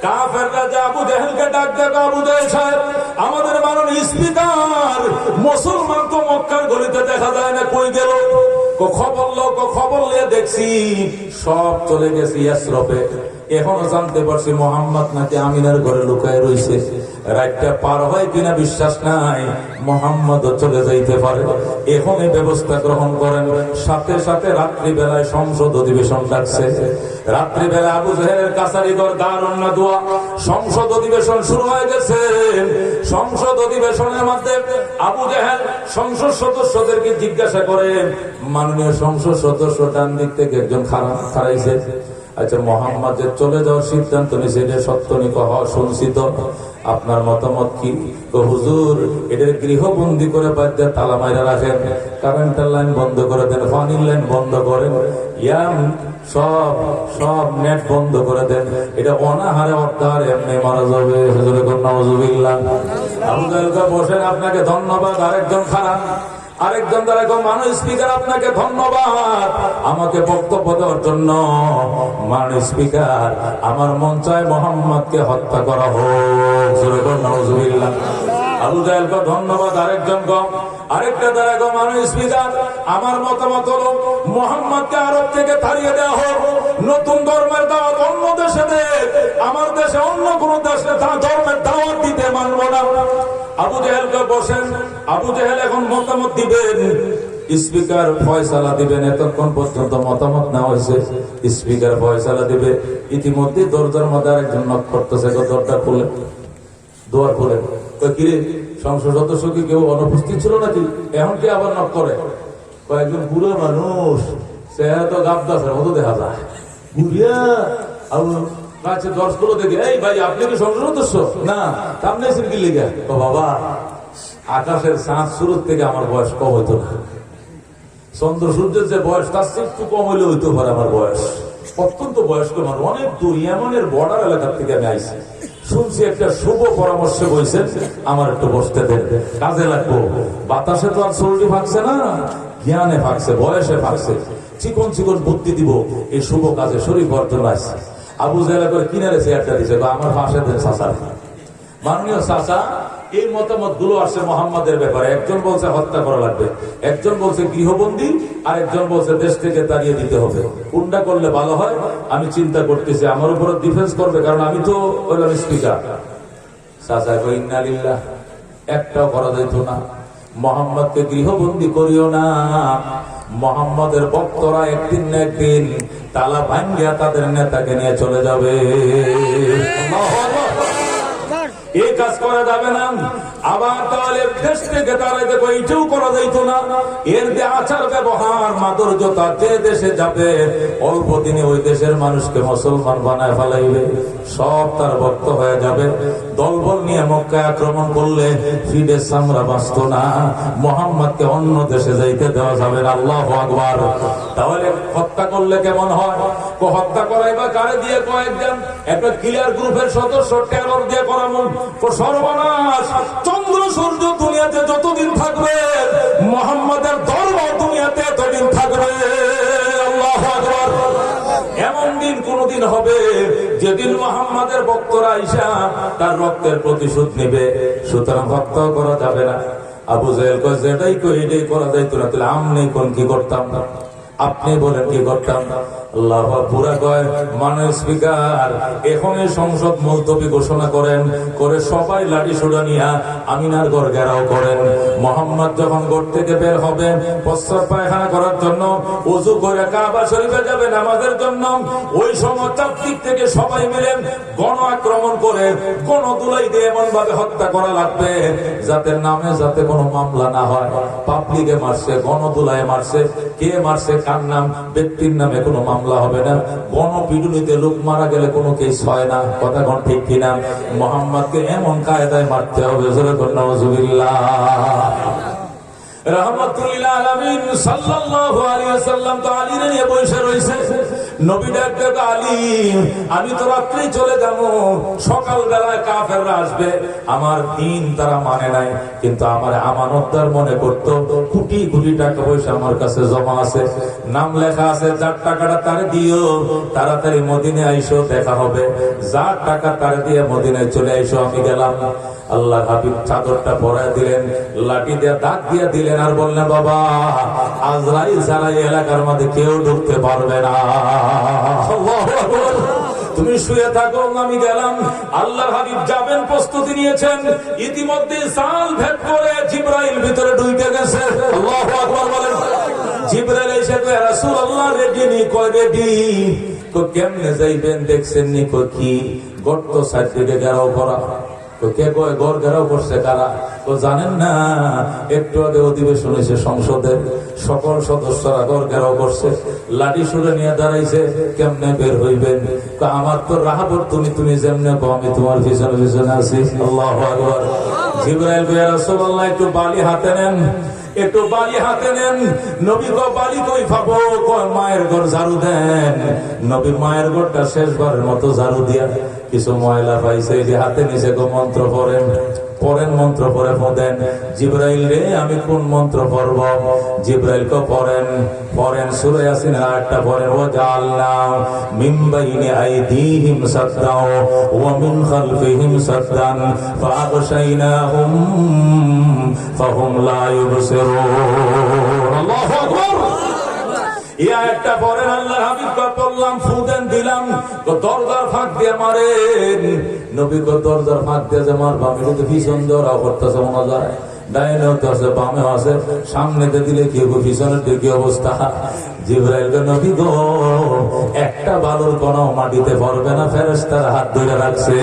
কাফেররা যে আবু জেহেলকে ডাক দেয়, আবু জেহেল সাহেব আমাদের মাননীয় স্পিকার, মুসলমান তো মক্কার গলিতে দেখা যায় না, কই গেল? খবর লো, খবর নিয়ে দেখছি সব চলে গেছে ইয়াসরবে। এখনো জানতে পারছি মোহাম্মদ নাকি আমিনার ঘরে লুকায় রয়েছে। রাতটা পার হয় কিনা বিশ্বাস নাই, মোহাম্মদ চলে যাইতে পারে। এখন এই ব্যবস্থা গ্রহণ করেন। সাথে সাথে রাত্রিবেলায় সংসদ অধিবেশন ডাকছে। রাত্রিবেলা আবু জেহেলের কাছারিঘর দারুন নাদওয়া সংসদ অধিবেশন শুরু হয়ে গেছে। সংসদ অধিবেশনের মধ্যে আবু জেহেল সংসদ সদস্যদেরকে জিজ্ঞাসা করে, মাননীয় সংসদ সদস্য ডান দিক থেকে একজন খারাইছে, আচ্ছা মোহাম্মদ যে চলে যাওয়ার সিদ্ধান্ত নিয়েছে এটা সত্য নি? শুনছি তো, আপনার মতামত কি? হুজুর এদের গৃহবন্দী করে বাদ দিয়ে তালা মাইরা রাখেন, কারেন্টের লাইন বন্ধ করে দেন, পানির লাইন বন্ধ করেন, সব নেট বন্ধ করে দেন, এটা অনাহারে অর্ধাহারে এমনি মারা যাবে। হুজুরে কোন নাউজুবিল্লাহ। আবু জাহেল বসেন, আপনাকে ধন্যবাদ। আরেকজন খারাপ, আরেকজন দ্বারা মাননীয় স্পিকার আপনাকে ধন্যবাদ আমাকে বক্তব্য দেওয়ার জন্য। মাননীয় স্পিকার আমার মন চায় মোহাম্মদকে হত্যা করা হোক। আবু জাহেল ধন্যবাদ। আরেকজন আরেকটা দ্বারা গো মানুষ স্পিকার, আমার মতামত হলো মুহাম্মদকে আরব থেকে তাড়িয়ে দেওয়া হোক, নতুন ধর্মের দাওয়াত অন্য দেশে দে, আমার দেশে অন্য কোন দেশে ধর্মের দাওয়াত দিতে মানব না। আবু জেহেলকে বসেন, আবু জেহেল এখন মতামত দিবেন, স্পিকার ফয়সালা দিবেন। এতক্ষণ পর্যন্ত মতামত নেওয়া হয়েছে, স্পিকার ফয়সালা দিবে। ইতিমধ্যে দরজার মধ্যে আরেকজন নক করতেছে, দরজা খুলে দোয়ার খুলে কিরে সংসদ সদস্য কি কেউ অনুপস্থিত ছিল নাকি, এখন কি আবার নক করে? কয়েকজন বুড়ো মানুষ, চেহারা তো গাবদাসের মতো দেখা যায়, বুড়িয়া কাছে দর্শগুলো দেখে, এই ভাই আপনি কি সংসদ সদস্য? না, সামনে কি লিখে? ও বাবা, আকাশের চাঁদ শুরুর থেকে আমার বয়স কম হইতো না, চন্দ্র সূর্যের যে বয়স তার চেয়ে একটু কম হইলে হইতে পারে আমার বয়স। অত্যন্ত বয়স্ক মানুষ, অনেক দূর ইয়ামানের বর্ডার এলাকার থেকে আমি আইছি। শুনছি একটা শুভ পরামর্শে বলছেন আমার একটু বসতে দেন, কাজে লাগবো। বাতাসে তো আর চর্বি ফাঁকছে না, জ্ঞানে ফাঁকছে, বয়সে ফাঁকছে, চিকন চিকন বুদ্ধি দিব এই শুভ কাজে শরীর বর্জন আছে। আবু জেলা করে কিনারে চেয়ারটা দিছে, আমার পাশে দেন চাচা। মাননীয় চাচা, এই মতামত গুলো আসছে মোহাম্মদের ব্যাপারে। একজন বলছে হত্যা করা লাগবে, একজন বলছে গৃহবন্দী, আর একজন বলছে দেশ থেকে তাড়িয়ে দিতে হবে। কোনটা করলে ভালো হয় আমি চিন্তা করতেছি। আমার উপর ডিফেন্স করবে, কারণ আমি তো হইলাম স্পিকার। চাচা কই ইন্না লিল্লাহ, একটাও করা যেত না। মোহাম্মদকে গৃহবন্দী করিও না। মোহাম্মদের ভক্তরা একদিন না একদিন তালা ভাঙ্গিয়া তাদের নেতাকে নিয়ে চলে যাবে। এই কাজ করা যাবে না। আবার তাহলে দেশ থেকে তারা দেখো এইটাও করা যাইত না। এর যে আচার ব্যবহার মাধুর্যতা, যে দেশে যাবে অল্প দিনে ওই দেশের মানুষকে মুসলমান বানায় ফেলাইবে, সব তার ভক্ত হয়ে যাবে। দলবল নিয়ে মক্কায় আক্রমণ করলে ফিডের সামরা বাঁচত না। মুহাম্মদকে অন্য দেশে যাইতে দেওয়া যাবে না। আল্লাহু আকবার। তাহলে হত্যা করলে কেমন হয়? হত্যা করাইবা কারে দিয়ে? কয়েকজন একটা ক্লিয়ার গ্রুপের সদস্য টেরর দিয়ে করামন। সর্বনাশ! চন্দ্র সূর্য দুনিয়াতে যতদিন থাকবে, মুহাম্মদের ধর্ম দুনিয়াতে এতদিন থাকবে। আল্লাহু আকবার। এমন দিন কোনদিন হবে যেদিন মুহাম্মদের ভক্তরা আইসা তার রক্তের প্রতিশোধ নেবে। সুতরাং হত্যা করা যাবে না। আবু জেহেল কয় যেটাই কই এটাই করা যাইতো না। তাহলে আমনে কোন কি করতাম না? আপনি বলেন কি করতাম? আল্লাহ পুরা কয় মাননীয় স্পিকার, এখনই সংসদ মুলতবি ঘোষণা করেন, করে সবাই লাঠি সোটা নিয়া আমিনার ঘর ঘেরাও করেন। মুহাম্মদ যখন ঘর থেকে বের হবে প্রস্রাব পায়খানা করার জন্য, ওযু করে কাবা শরীফে যাবে নামাজের জন্য, ওই সময় চারদিক থেকে সবাই মিলে গণ আক্রমণ করে গণদুলাই দিয়ে এমন ভাবে হত্যা করা লাগবে যাতে নামে যাতে কোনো মামলা না হয়। পাবলিকে মারছে, গণদুলায় মারছে, কে মারছে, কার নাম, ব্যক্তির নামে কোনো মামলা হবে না। গণপিটুনিতে লোক মারা গেলে কোনো কেস হয় না। কথা কোন ঠিক কিনা? মুহাম্মদকে এমন কায়দায় মারতে হবে। নাউজুবিল্লাহ। রাহমাতুল আলামিন সাল্লাল্লাহু আলাইহি ওয়াসাল্লাম তো আলীর নিয়ে বসে রইছে। নবী ডাকতে, আলী আমি তো রাত্রি চলে যাব, সকাল বেলায় কাফেররা আসবে। আমার দিন তারা মানে নাই, কিন্তু আমার আমানতদার মনে করতো। কোটি কোটি টাকা পয়সা আমার কাছে জমা আছে, নাম লেখা আছে, যার টাকাটা তারে দিও, তাড়াতাড়ি মদিনায় আইসো, দেখা হবে। যার টাকা তারে দিয়ে মদিনায় চলে আইসো। আমি গেলাম। আল্লাহ হাবিব চাদরটা পরায় দিলেন, লাঠি দিয়ে দাগ দিয়ে দিলেন, আর বললেন বাবা আজরাইল ছাড়া এই এলাকার মধ্যে কেউ ঢুকতে পারবে না। তুমি শুয়ে থাকো, আমি গেলাম। আল্লাহর হাবিব যাবেন, প্রস্তুতি নিয়েছেন। ইতিমধ্যে সাল ভেদ করে জিবরাইল ভিতরে ঢুকে গেছে। আল্লাহু আকবার বলেন। জিবরাইল এসে কয় রাসূলুল্লাহ রেডি নি? কয় রেডি। তো কেমনে যাইবেন দেখছেন নি? কই কি গর্ত সাইডে ঘেরাও করা। তো কে কয় ঘর ঘেরাও করছে কারা? তো জানেন না, একটু আগে অধিবেশন হয়েছে সংসদের, সকল সদস্যরা ঘর ঘেরাও করছে, লাঠি সুরে নিয়ে দাঁড়াইছে। কেমনে বের হইবেন? আমার তো রাহাবর, তুমি যেমনে কো আমি তোমার পিছনে পিছনে আছি। আল্লাহু আকবার। জিবরাইল কয় রাসূলুল্লাহ একটু বালি হাতে নেন, একটু বালি হাতে নেন। নবী গো বালি কই পাবো? মায়ের ঘর ঝাড়ু দেন। নবী মায়ের ঘরটা শেষবারের মতো ঝাড়ু দিয়া কিছু ময়লা পাইছে, যে হাতে নিচে গো মন্ত্র পড়েন, পরেন মন্ত্র পরে পড়েন। জিবরাইল রে আমি কোন মন্ত্র পড়ব? জিবরাইল কে পড়েন সূরা ইয়াসিনের আয়াতটা পড়েন, ওয়া জাআলনা মিন বাইনি আইদিহিম সাদ্দাও ওয়া মিন খালফিহিম সাদ্দান ফাআগশাইনাহুম ফাহুম লা ইউবসিরুন। আল্লাহু আকবার। এই আয়াতটা পড়েন, আল্লাহর হাবিব কে বললাম ফু দেন, দিলাম, দরজার ফাঁক দিয়ে মারেন। নবী কে দরজার ফাঁক দিয়ে যে মারবা, আমি তো ভীষণ দৌড়া করতেছে, মনে যায় ডাইনেও তো আছে বামেও আছে, সামনেতে দিলে কি হবে, পিছনের দিকে কি অবস্থা। জিবরাইল কে নবী গো একটা বালুর কণাও মাটিতে পড়বে না, ফেরেশতারা হাত ধরে রাখছে।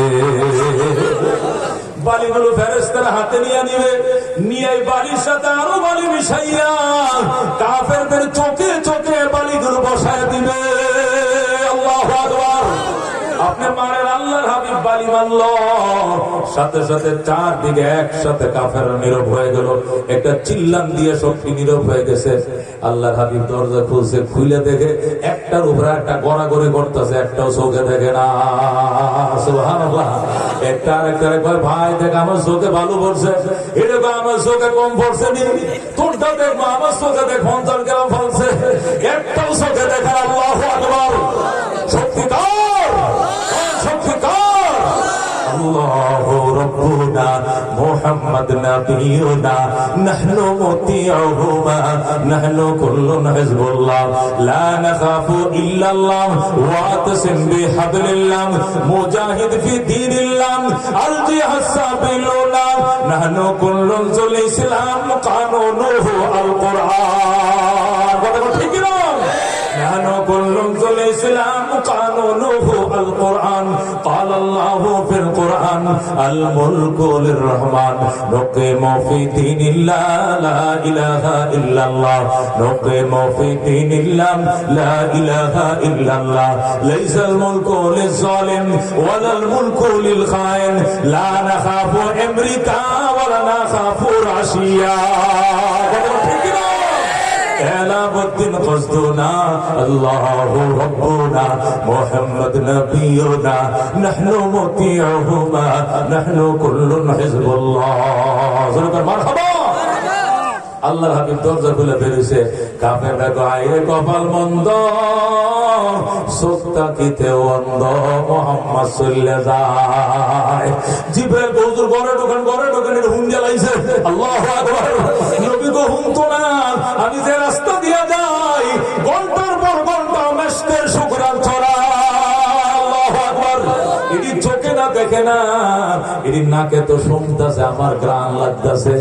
বালিগুলো ফেরেশতারা হাতে নিয়ে বালির সাথে আরো বালি মিশাইয়া কাফেরদের চোখে চোখে বালিগুলো বসায় দিবে। আল্লাহু আকবার। আপনি মারেন, আল্লাহর হাবিব বালি মারল, সাথে সাথে চারদিকে একসাথে কাফেররা নীরব হয়ে গেল। একটা চিল্লান দিয়ে সবটি নীরব হয়ে গেছে। আল্লাহর হাবিব দরজা খুলছে, খুলে দেখে একটার উপরে একটা গড়াগড়ি করতেছে, একটাও চোখে দেখে না। সুবহানাল্লাহ। একটা আরেকটারে কয়, ভাই দেখ আমার চোখে ভালো পড়ছে, এটা আমার চোখে কম পড়ছে নি, তোরটা দেখবো আমার চোখে দেখ 50 গ্রাম ফলছে, একটাও চোখে দেখে। আল্লাহু আকবার। সত্যিকার আল্লাহু রাব্বুনা মুহাম্মদ নাবিয়ুনা নাহনু মুতিউহুমা নাহনু কুল্লুন হিজবুল্লাহ লা নাখাফু ইল্লাল্লাহ ওয়াতাসিম বিহাবলিল্লাহ মুজাহিদ ফি দীনিল্লাহ আল জিহাদ সাবিলুনা নাহনু কুল্লুন যুল ইসলাম কানুনুহু আল কুরআন। কথা ঠিক না? নাহনু কুল্লুন যুল ইসলাম কানুনুহু আল কুরআন। قال الله في القرآن الملك للرحمن نقيم في دين الله لا إله إلا الله نقيم في دين الله لا إله إلا الله ليس الملك للظالم ولا الملك للخائن لا نخاف أمريكا ولا نخاف روسيا এলামুদ্দিন কসদুনা আল্লাহু রাব্বুনা মুহাম্মদ নবিয়ুনা নাহনু মুতিউহুমা নাহনু কুল্লুন হিজবুল্লাহ। জোরে মারহাবা। আল্লাহর হাবিব দরজা খুলে বেরিয়েছে, কাফেররা গায়ে কপাল মন্দ, চোখটা কিতে অন্ধ, মুহাম্মদ চলে যায়। জিবরাইল হুজুর ঘরে ঢোকেন হুম জ্বালাইছে। আল্লাহু আকবার। নবী গো হুম তো না, আমি যে রাস্তা দিয়ে যাই ঘন্টার পর ঘন্টা মেশকের শুকরান ছড়া। আল্লাহু আকবার। এটি চোখে না দেখে না, এটি নাকে তো শুনতেছে, আমার গ্রাণ লাগতেছে।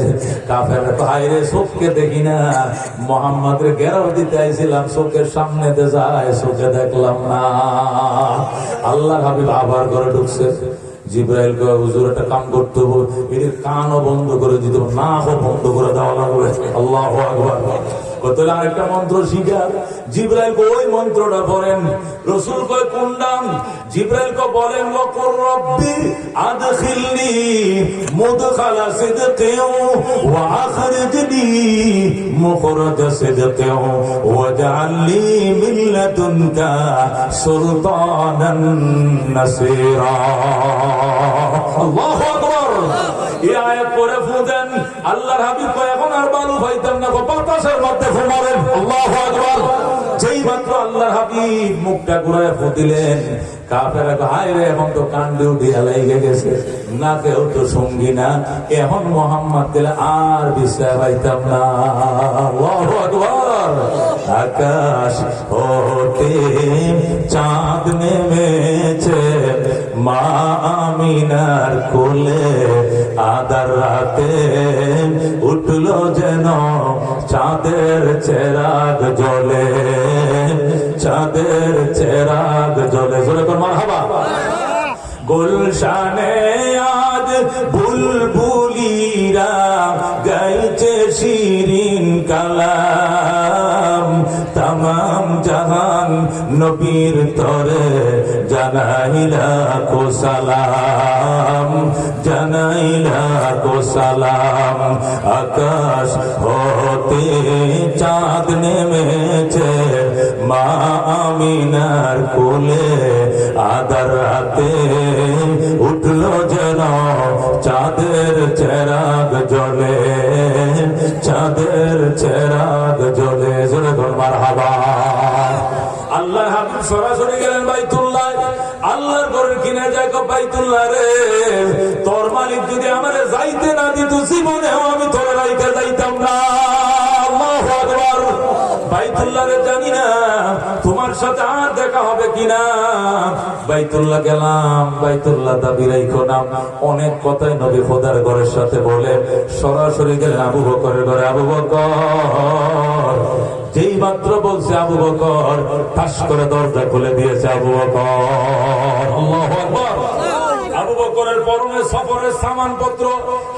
কাফের বাইরে চোখকে দেখি না, মোহাম্মদের ঘেরাও দিতে আইছিলাম, চোখের সামনে যায়, চোখে দেখলাম না। আল্লাহর হাবিব আবার ঘরে ঢুকছে। জিবরাইল কে হুজুর একটা কাম করতে হবে, এর কানও বন্ধ করে দিতে হবে, নাকও বন্ধ করে দেওয়া লাগবে। আল্লাহু আকবার। কতলে আরেকটা মন্ত্র শিখা। জিবরাইল কে ওই মন্ত্রটা পড়েন। রাসূল কয় কোন নাম? জিবরাইল কে বলেন ওয়াকুর রব্বি আদখিলনি মুদখালা সিদকিন ওয়া আখরিজনি মুখরাজা সিদকিন ওয়াজআলনি মিন লাদুনকা সুলতানান নাসীরা। আল্লাহু আকবার। এই আয়াত পড়ে ফুদেন। আল্লাহর হাবিব কয় এখন আর বালু পাইতাম না, বাতাসের মধ্যে ফুমারেন। আল্লাহু আকবার। যেই মাত্র আল্লাহর হাবিব মুখটা ঘুরায় ফু দিলেন, কাফেররা হায় রে, এখন তো কান্দে উঠিয়া লেগে গেছে, না কেউ তো সঙ্গী না, এখন মোহাম্মদ দিলে আর বিশ্বাস পাইতাম না। আল্লাহু আকবার। আকাশ হতে চাঁদ নেমেছে মা আমিনার কোলে, আদার রাতে উঠলো যেন চাঁদের চেরাগ জ্বলে, চাঁদের চেরাগ জ্বলে। জোরে কর মারহাবা। গুলশানে আজ বুলবুলিরা গাইছে শিরিন কালাম, তামাম জাহান নবীর তরে জানাইলা কো সালাম, জানাইলা কো সালাম। আকাশ হতে চাঁদ নেমেছে মা আমিনার কোলে, আদার রাতে উঠলো যেন চাঁদের চেরাগ জ্বলে জোরে ঘর মারহাবা। আল্লাহর হাবিব সরাসরি গেলেন বাইতুল্লাহ। আল্লাহর ঘরের কিনে যায় বাইতুল্লাহ রে, তোর মালিক যদি আমারে যাইতে না দিত জীবনেও আমি তোর রাইতে যাইতাম না। আল্লাহু আকবার। বাইতুল্লাহ রে জানি না তোমার সাথে আর দেখা হবে কিনা। বাইতুল্লাহ গেলাম, বাইতুল্লাহ দাবি রাইখো না। অনেক কথাই নবী খোদার ঘরের সাথে বলে সরাসরি গেলেন আবু বকরের ঘরে। আবু বকর যেই মাত্র বলছে আবু বকর ঠাস করে দরজা খুলে দিয়েছে আবু বকর। আল্লাহু আকবার। আবু বকরের পরনে সফরের সামানপত্র,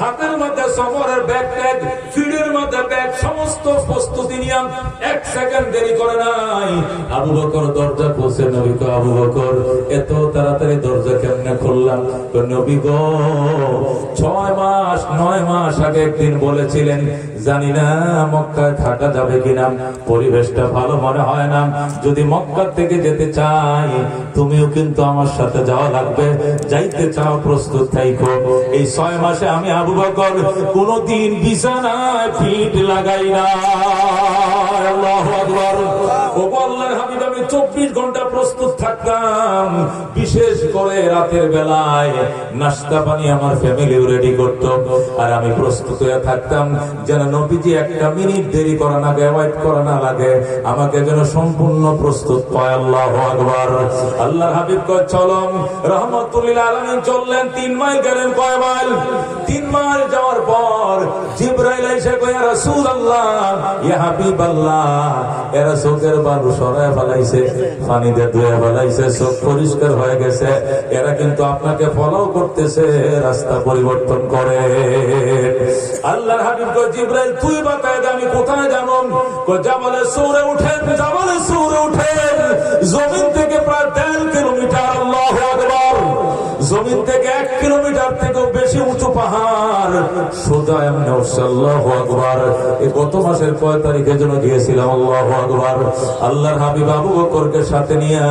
হাতের মধ্যে সফরের ব্যাগ ট্যাগ, ফিডের মধ্যে ব্যাগ, সমস্ত প্রস্তুতি নিয়ে এক সেকেন্ড দেরি করে নাই। আবু বকর দরজা খুলছে। নবী কো আবু বকর এত তাড়াতাড়ি দরজা কেমনে খুললাম? নবী গো 6 মাস আগে একদিন বলেছিলেন জানি না মক্কায় থাকা যাবে কিনা, পরিবেশটা ভালো মনে হয় না, যদি মক্কা থেকে যেতে চাই তুমিও কিন্তু আমার সাথে যাওয়া লাগবে, যাইতে চাও প্রস্তুত থাইকো। এই 6 মাসে আমি আবু বকর কোনদিন বিছানায় ফিট লাগাই না। আল্লাহু আকবার। ও আল্লাহর হাবিব আমি 24 ঘন্টা প্রস্তুত থাকতাম। বিশেষ করে রাতের বেলায় নাস্তা পানি আমার ফ্যামিলিও রেডি করত, আর আমি প্রস্তুত হয়ে থাকতাম যেন নবীজি একটা মিনিট দেরি করা না লাগে, ওয়েট করা না লাগে, আমাকে যেন সম্পূর্ণ প্রস্তুত পায়। আল্লাহু আকবার। আল্লাহর হাবিব কয় চলো, রহমাতুল্লিল আলামিন চললেন। 3 মাইল গেলেন। কয় মাইল? 3 মাইল যাওয়ার পর জিবরাইল এসে কয় ইয়া রাসূলুল্লাহ, ইয়া হাবিবাল্লাহ, এরা চোখের বালু সরায় ফেলাইছে, পানি দিয়ে ধুয়ে ফেলাইছে, চোখ পরিষ্কার হয়ে গেছে, এরা কিন্তু আপনাকে ফলো করতেছে, রাস্তা পরিবর্তন করে। আল্লাহর হাবিব কয় জিবরাইল তুই বাতায় দে আমি কোথায় যাব? কয় জাবালে সূরে উঠেন, জাবালে সূরে উঠেন। জমিন থেকে প্রায় 1.5 কিলোমিটার। আল্লাহু আকবার। জমিন থেকে 1 কিলোমিটার থেকেও বেশি উঁচু পাহাড়, সোজা এমনি উঠছে। আল্লাহু আকবার। এই গত মাসের 6 তারিখে যেন গিয়েছিলাম। আল্লাহু আকবার। আল্লাহর হাবিব আবু বকরকে সাথে নিয়ে,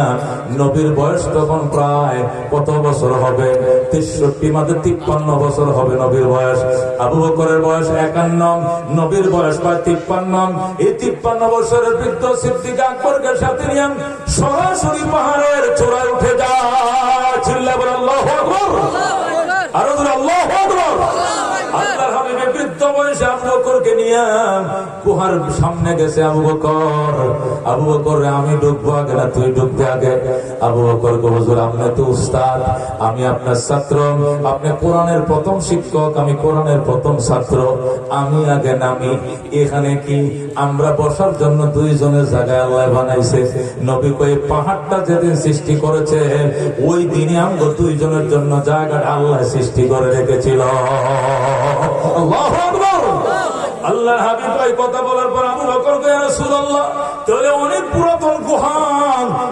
নবীর বয়স তখন প্রায় কত বছর হবে? 63 মাঝে 53 বছর হবে নবীর বয়স। আবু বকরের বয়স 51, নবীর বয়স প্রায় 53। এই 53 বছরের বৃদ্ধ সিদ্দিক আকবরকে সাথে নিয়ে সরাসরি পাহাড়ের চূড়ায় উঠে যায়। চিল্লায় বলেন আল্লাহু আকবার। আরো বলেন আল্লাহু আকবার। আল্লাহর হাবিবের বৃদ্ধ বয়সে আবু বকরকে নিয়ে গুহার সামনে গেছে। আবু বকর, আবু বকর আমি ঢুকবো আগে না তুই ঢুকবে আগে? আবু বকর কো হুজুর আপনি তো উস্তাদ, আমি আপনার ছাত্র, আপনি কোরআনের প্রথম শিক্ষক, আমি কোরআনের প্রথম ছাত্র, আমি আগে নামি। এখানে কি আমরা বসার জন্য 2 জনের জায়গা আল্লাহ বানাইছে? নবী কই পাহাড়টা যেদিন সৃষ্টি করেছে ওই দিনে আমরা 2 জনের জন্য জায়গাটা আল্লাহ সৃষ্টি করে রেখেছিল। আল্লাহু আকবার। আল্লাহর হাবিব ভাই কথা বলার পর আবু বকর কয় ইয়া রাসূলুল্লাহ তাহলে অনেক পুরাতন গুহা,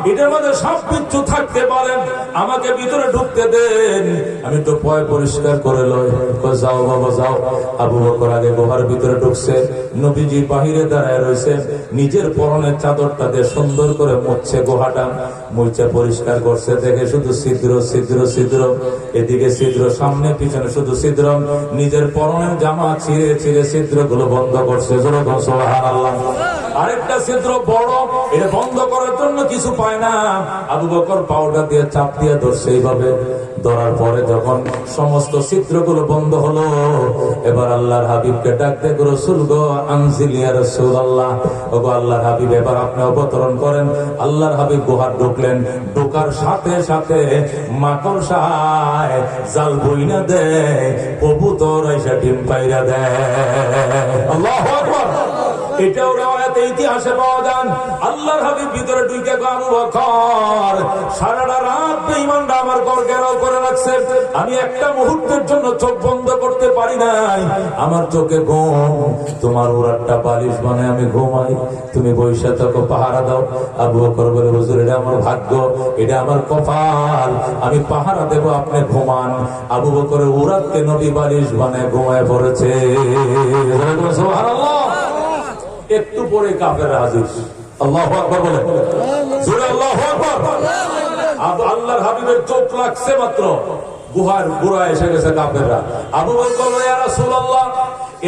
এটার মধ্যে সব কিছু থাকতে পারেন, আমাকে ভিতরে ঢুকতে দেন, আমি তো পয় পরিষ্কার করে লই। কয় যাও বাবা যাও। আবু বকর আগে গুহার ভিতরে ঢুকছে। নবীজি বাহিরে দাঁড়ায় রয়েছে, নিজের পরনের চাদরটা দিয়ে সুন্দর করে মুছছে, গুহাটা মুছে পরিষ্কার করছে। দেখে শুধু ছিদ্র ছিদ্র ছিদ্র, এদিকে ছিদ্র, সামনে পিছনে শুধু ছিদ্র। নিজের পরনের জামা ছিঁড়ে ছিঁড়ে ছিদ্রগুলো বন্ধ করছে। সুবহানাল্লাহ। আরেকটা ছিদ্র বড়, এটা বন্ধ করার জন্য কিছু পায় না। আবু বকর পাউডার দিয়ে চাপ দিয়ে ধরছে। এইভাবে ধরার পরে যখন সমস্ত ছিদ্রগুলো বন্ধ হলো, এবার আল্লাহর হাবিবকে ডাকতে রাসূল গো আনজিল ইয়া রাসূলুল্লাহ, ওগো আল্লাহর হাবিব এবার আপনি অবতরণ করেন। আল্লাহর হাবিব গুহার ঢুকলেন। ঢোকার সাথে সাথে মাকড়সায় জাল বইনা দেয়, কবুতর এসে ডিম পাইরা দেয়। আল্লাহু আকবার। এটাও রাওয়ায়াতে ইতিহাসে পাওয়া যায়। আল্লাহর হাবিব ভিতরে ঢুকে গো আবু বকর সারাটা রাত বেঈমানরা আমার ঘর ঘেরাও করে রাখছে, আমি একটা মুহূর্তের জন্য চোখ বন্ধ করতে পারি নাই। আমার চোখে ঘুম, তোমার উড়ারটা বালিশ বানায় আমি ঘুমাই, তুমি বৈশা থাকো পাহারা দাও। আবু বকর বলে হুজুর এটা আমার ভাগ্য, এটা আমার কপাল, আমি পাহারা দেব, আপনি ঘুমান। আবু বকরের উড়ারকে নবী বালিশ বানায় ঘুমায় পড়েছে। সুবহানাল্লাহ। একটু পরে কাফেররা হাজির। আল্লাহু আকবার বলে জোরে আল্লাহু আকবার। আল্লাহর হাবিবের চোখ লাগছে মাত্র, গুহার গোড়া এসে গেছে কাফেররা। আবু বকর বলে, ইয়া রাসূলুল্লাহ,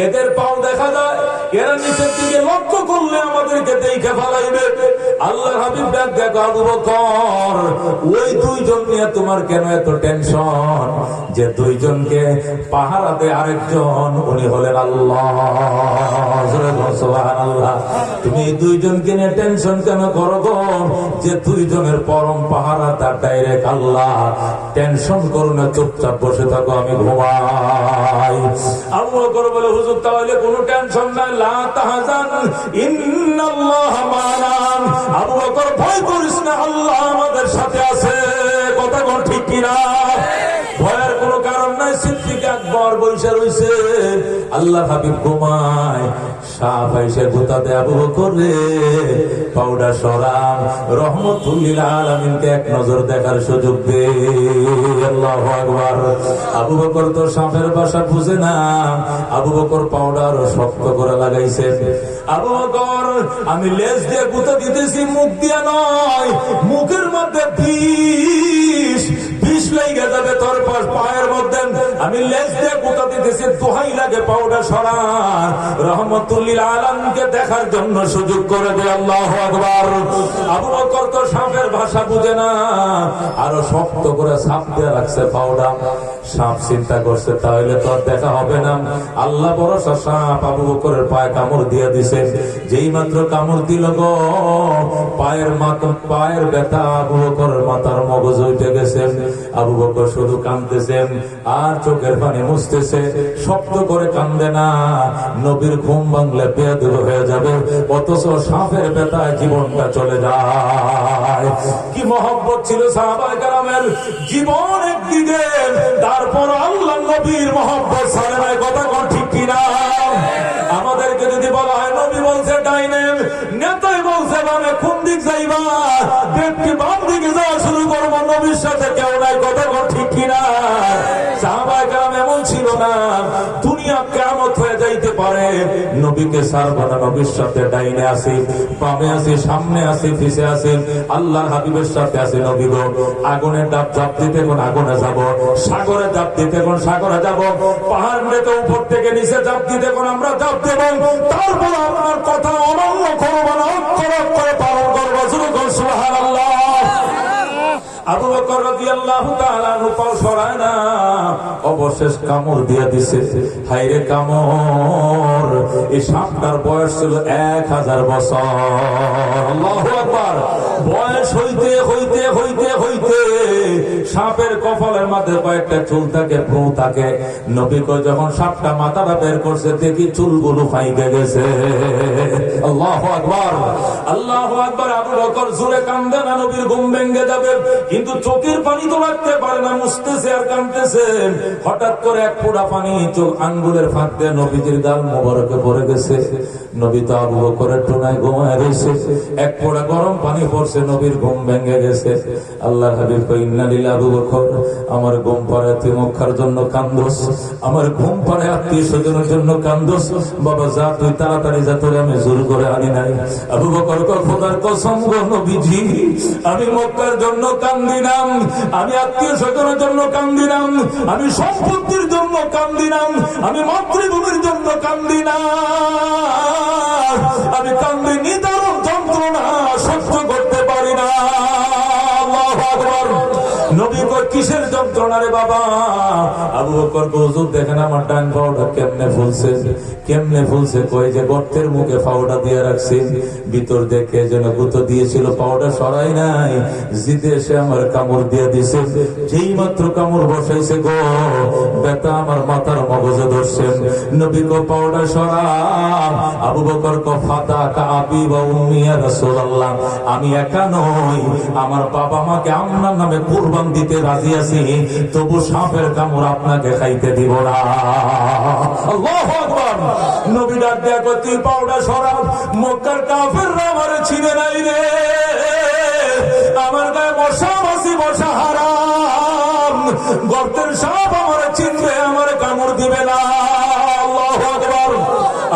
এদের পাও দেখা যায়, এরা নিচের দিকে লক্ষ্য করলে আমাদেরকে দেখে ফেলাইবে। আল্লাহর হাবিব ডাক দেখো, আবু বকর, ওই দুইজন নিয়ে তোমার কেন এত টেনশন? যে দুইজনকে পাহারাতে আরেকজন, উনি হলেন আল্লাহ। সুবহানাল্লাহ। তুমি এই দুইজনকে নিয়ে টেনশন কেন করো গো? যে দুইজনের পরম পাহারাদার ডাইরেক্ট আল্লাহ। টেনশন করো না, চুপচাপ বসে থাকো, আমি ঘুমাই। আবু বকর বলে, হুজুর তাহলে কোনো টেনশন নাই, লা তাহজান ইন্নাল্লাহা মা'ানা। আবু বকর ভয় করিস না, আল্লাহ আমাদের সাথে আছে। কথা কোন ঠিক কিনা? ভয়ের কোনো কারণ নাই। সিদ্দিক আকবর বৈশা রইছে, আল্লাহ হাবিব ঘুমায়। সাপ আইসে গুতা দেয়, আবু বকর রে পাউডার সরাম, রহমতুল লিল আলামিনকে এক নজর দেখার সুযোগ দে। আল্লাহু আকবার। আবু বকর তো সাপের ভাষা বুঝে না, আবু বকর পাউডার শক্ত করে লাগাইছে। আবু বকর, আমি লেজ দিয়ে গুতা দিতেছি, মুখ দিয়া নয়, মুখের মধ্যে বিষ লেগে যাবে তোর পায়ের মধ্যে। আমি লেজ দিয়ে গুতা দিতেছি, দোহাই লাগে পাউডার সরান, রহমতুল লিল আলামিনকে দেখার জন্য সুযোগ করে দে। আল্লাহু আকবার। আবু বকর তো সাপের ভাষা বুঝে না, আরো শক্ত করে সাপ দিয়ে রাখছে পাউডার। সাপ চিন্তা করছে তাহলে তো আর দেখা হবে না, আল্লাহ ভরসা। সাপ আবু বকরের পায়ে কামড় দিয়ে দিছে। যেই মাত্র কামড় দিল গো, পায়ের ব্যথা, আবু বকরের মাথার মগজ উঠে গেছে। আবু বকর শুধু কাঁদতেছেন আর চোখের পানি মুছতেছে, শব্দ করে কান্দে না। নবীর ঘুম ভাঙলে বেয়াদব হয়ে যাবে, অথচ সাপের ব্যথায় জীবনটা চলে যায়। কি মহব্বত ছিল সাহাবায়ে কেরামের, জীবন একদিকে, তারপর আল্লাহ নবীর মহব্বত ছাড়ে নাই। কথা কোন ঠিক কিনা? আমাদেরকে যদি বলা হয় নবী বলছে ডাইনে, নেতাই বলছে বামে, কোন দিক যাইবা? ব্যক্তি বাম দিকে যাওয়া শুরু করবো, নবীর সাথে কেউ নাই। কথা কোন ঠিক কিনা? সাহাবায়ে কেরাম এমন ছিল না, দুনিয়া কিয়ামত হয়ে যাইতে পারে, নবীকে ছাড়বো না, নবীর সাথে ডাইনে আসি, বামে আসি, সামনে আসি, পিছে আসি, আল্লাহর হাবিবের সাথে আসি। নবী গো, আগুনে ঝাঁপ দিতে কোন আগুনে যাব, সাগরে ঝাঁপ দিতে কোন সাগরে যাব, পাহাড় মেতে উপর থেকে নিচে ঝাঁপ দিতে কোন আমরা ঝাঁপ দেব। তারপর আপনার কথা অমান্য করবো না, অক্ষর অক্ষরে পালন করবো। সুবহানাল্লাহ। আবু বকর রাদিয়াল্লাহু তাআলা পাও সরায় না, অবশেষ কামড় দিয়ে দিছে। হায়রে কামড়! এই সাপটার বয়স ছিল 1000 বছর। আল্লাহু আকবার। বয়স হইতে হইতে হইতে হইতে সাপের কপালের মধ্যে কয়েকটা চুল থাকে, ভ্রু থাকে। নবী কয় যখন সাপটা মাথাটা বের করছে, দেখি চুলগুলো ফাইকে গেছে। আল্লাহু আকবার, আল্লাহু আকবার। আবু বকর জোরে কান্দে না, নবীর ঘুম ভেঙে যাবে, কিন্তু চোখের পানি তো রাখতে পারে না, মুছতেছে আর কাঁদতেছে। হঠাৎ করে এক ফোঁটা পানি চোখ আঙ্গুলের ফাঁক দিয়ে নবীজির গাল মোবারকে পড়ে গেছে। নবী তো আবু বকরের টুনায় ঘুমায় রয়েছে, এক ফোঁটা গরম পানি পড়ছে, নবীর ঘুম ভেঙে গেছে। আল্লাহর হাবিব কই, ইন্না লিল্লাহি। আবু বকর, আমার ঘুম পাড়ে তুই মক্কার জন্য কান্দোস, আমার ঘুম পাড়ে আত্মীয় স্বজনের জন্য কান্দোস। বাবা যা, তুই তাড়াতাড়ি যা, তোরে আমি জোর করে আনি নাই। আবু বকর কয়, খোদার কসম গো নবীজি, আমি মক্কার জন্য কান্দিনাম, আমি আত্মীয় স্বজনের জন্য কান্দিনাম, আমি সম্পত্তির জন্য কান্দিনাম, আমি মাতৃভূমির জন্য কান্দিনাম, আমি কান্দি নিদারুণ যন্ত্রণা সহ্য করতে পারি না। আল্লাহু আকবার। নবী কয়, কিসের যন্ত্রণা রে বাবা? আবু বকর হুজুর দেখেন আমার ডান পাউটা কেমনে ফুলছে, কেমনে ফুলছে? কই যে গর্তের মুখে পাউডার দিয়ে রাখছি, ভিতর দেখে যেন গুঁতো দিয়েছিল, পাউডার সরাই নাই, জিদে এসে আমার কামড় দিয়ে দিছে। যেই মাত্র কামড় বসাইছে গো, ব্যথা আমার মাথার মগজে ধরছে। নবী কো পাউডার সরা। আবু বকর কো, ফাতা কা আবি ওয়া উম্মি ইয়া রাসূলুল্লাহ, আমি একা নই, আমার বাবা মাকে আপনার নামে কুরবান দিতে রাজি আছি, তবু সাপের কামড় আপনাকে খাইতে দিব না। আল্লাহু আকবার। নবী ডাক দেয়া কয়, তুই পাউডার সরা, মক্কার কাফেররা আমারে চিনে নাই রে, আমার গায়ে মশা মাছি, মশা হারাম, গর্তের সাপ আমারে চিনবে, আমারে কামড় দিবে না। আল্লাহু আকবার।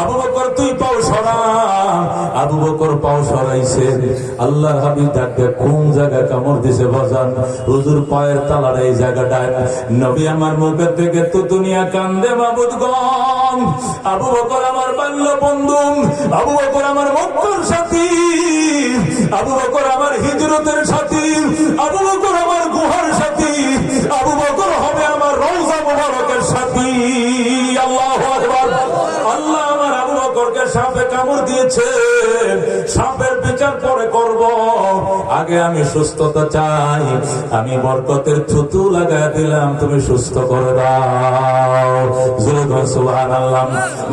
আবু বকর, তুই পাও সরা। আবু বকর পাও সরাইছে, আল্লাহর হাবিব ডাকতে কোন জায়গায় কামড় দিছে বাজান? হুজুর পায়ের তালার এই জায়গাটায়। নবী আমার মুখের থেকে তো দুনিয়া কান্দে মাবুদগণ, আবু বকর আমার বাল্য বন্ধু, আবু বকর আমার মক্কার সাথী, আবু বকর আমার হিজরতের সাথী, আবু বকর আমার গুহার সাথী, আবু বকর হবে আমার রওজা মুবারকের সাথী। আল্লাহু আকবার। আল্লাহ আমার আবু বকরকে সাপে কামড় দিয়েছে, সাপের বিচার পরে করব, আগে আমি সুস্থতা চাই। আমি বরকতের থুতু লাগাই দিলাম, তুমি সুস্থ করে দাও। সুবহানাল্লাহ।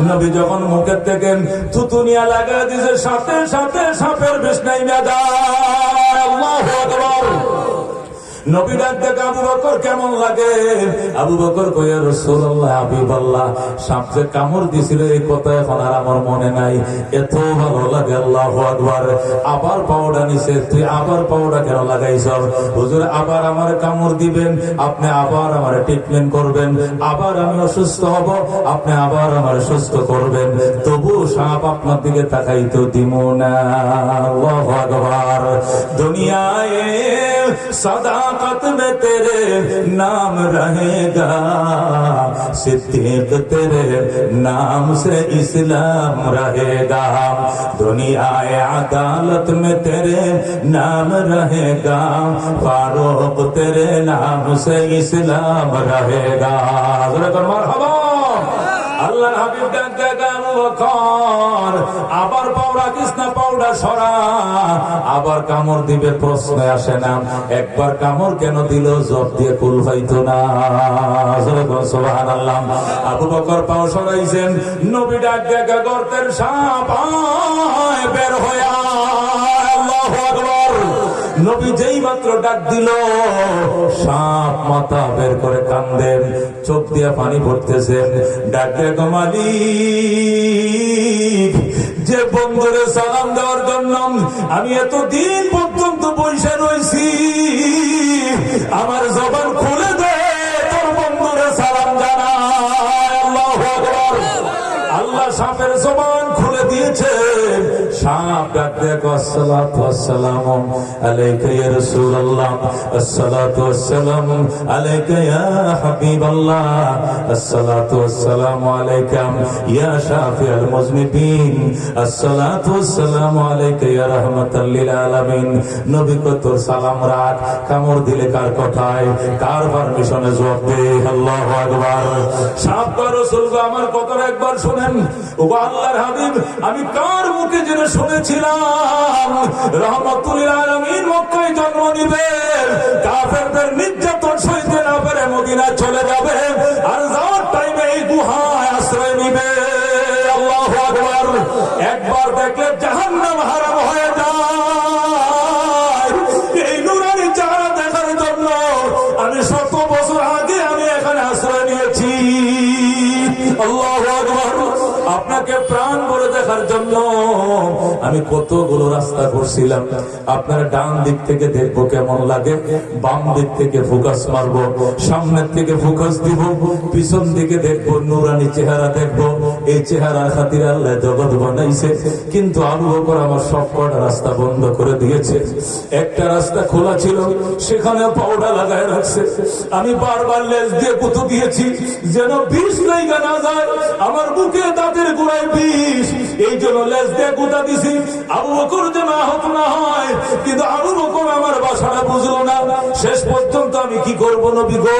নবী যখন মুখের থেকে থুতু নিয়ে লাগাই দিয়েছে, সাথে সাথে সাপের বিষ নাই না যায়। আল্লাহু আকবার। নবী ডাক দেখে আবু বকর কেমন লাগে? আবু বকর কয়, ইয়া রাসূলুল্লাহ, হাবিবাল্লাহ, সাপ যে কামড় দিছিল এই কথা এখন আর আমার মনে নাই, এত ভালো লাগে। আল্লাহু আকবার। আবার পাউডার নিছে, তুই আবার পাউডার কেন লাগাইছ? হুজুর আবার আমার কামড় দিবেন, আপনি আবার আমার ট্রিটমেন্ট করবেন, আবার আমি অসুস্থ হব, আপনি আবার আমার সুস্থ করবেন, তবু সাপ আপনার দিকে তাকাইতে দিব না। আল্লাহু আকবার। দুনিয়ায় सदाकत में तेरे नाम रहेगा, सिद्दीक तेरे नाम से इस्लाम रहेगा, दुनियाए अदालत में तेरे नाम रहेगा, फारूक तेरे नाम से इस्लाम रहेगा। मरहबा। আল্লাহর হাবিব ডাক দেখা আবু বকর, আবার পাউডা কৃষ্ণা পাউডা সরা, আবার কামড় দিবে, প্রশ্ন আসে না। একবার কামড় কেন দিল? জব দিয়ে কুল পাইতো না। সুবহানাল্লাহ। আবু বকর পাও সরাইছেন, নবী ডাক দেখা গর্তের সাপ আয় বের হয়ে আয়। আল্লাহু আকবার। নবী যেই মাত্র ডাক দিল, সাপ মাথা বের করে কান্দেন, চোখ দিয়ে পানি পড়তেছেন। ডাক দেখো মালিক, যে বন্ধুরে সালাম দেওয়ার জন্য আমি এতদিন পর্যন্ত বসে রয়েছি, আমার জবান খুলে দে, তোর বন্ধুরে সালাম জানাই। আল্লাহু আকবার। আল্লাহ সাপের জবান খুলে দিয়েছে। সাপ ডাক দেখো, আসসালাতু ওয়াসসালামু আলাইকা ইয়া রাসূলুল্লাহ, আসসালাতু ওয়াসসালামু আলাইকা ইয়া হাবিবাল্লাহ, আসসালাতু ওয়াসসালামু আলাইকা ইয়া শাফিউল মুজনিবিন, আসসালাতু ওয়াসসালামু আলাইকা ইয়া রাহমাতাল লিল আলামিন। নবী কো তোর সালাম রাখ, কামড় দিলে কার কথায়, কার পারমিশনে জবাব দে। আল্লাহু আকবার। সাপ কো রাসূল গো আমার কথাটা একবার শুনেন। ও আল্লাহর হাবিব, আমি কার মুখে জেনে শুনেছিলাম রাহমাতুল লিল আলামিন মক্কায় জন্ম নিবেন, কাফেরদের নির্যাতন সইতে না পেরে মদিনায় চলে যাবে, আর যাওয়ার টাইমে এই গুহায় আশ্রয় নিবে। আল্লাহু আকবার। একবার দেখলে জাহান্নাম হারাম হয়ে যায়। এই নুরানি চেহারা দেখার জন্য আমি 100 বছর আগে আমি এখানে আশ্রয় নিয়েছি। আল্লাহু আকবার। আপনাকে প্রাণ ভরে দেখার জন্য আমি কতগুলো রাস্তা করছিলাম। আপনার ডান দিক থেকে দেখবো কেমন লাগে, বাম দিক থেকে ফোকাস মারবো, সামনের থেকে ফোকাস দিব, পিছন দিকে দেখবো, নুরানি চেহারা দেখবো। এই চেহারার খাতির আল্লাহ জগৎ বানাইছে, কিন্তু আবু বকর আমার সব কটা রাস্তা বন্ধ করে দিয়েছে। একটা রাস্তা খোলা ছিল, সেখানে পাউডার লাগায় রাখছে। আমি বারবার লেজ দিয়ে কুতু দিয়েছি যেন বিষ লাইগা না যায়, আমার বুকে দাঁতের গোড়ায় বিষ, এই জন্য লেজ দিয়ে গুতা দিছি আবু বকর যেন আহত না হয়। কিন্তু আবু বকর আমার বাসাটা বুঝলো না। শেষ পর্যন্ত আমি কি করব নবী গো?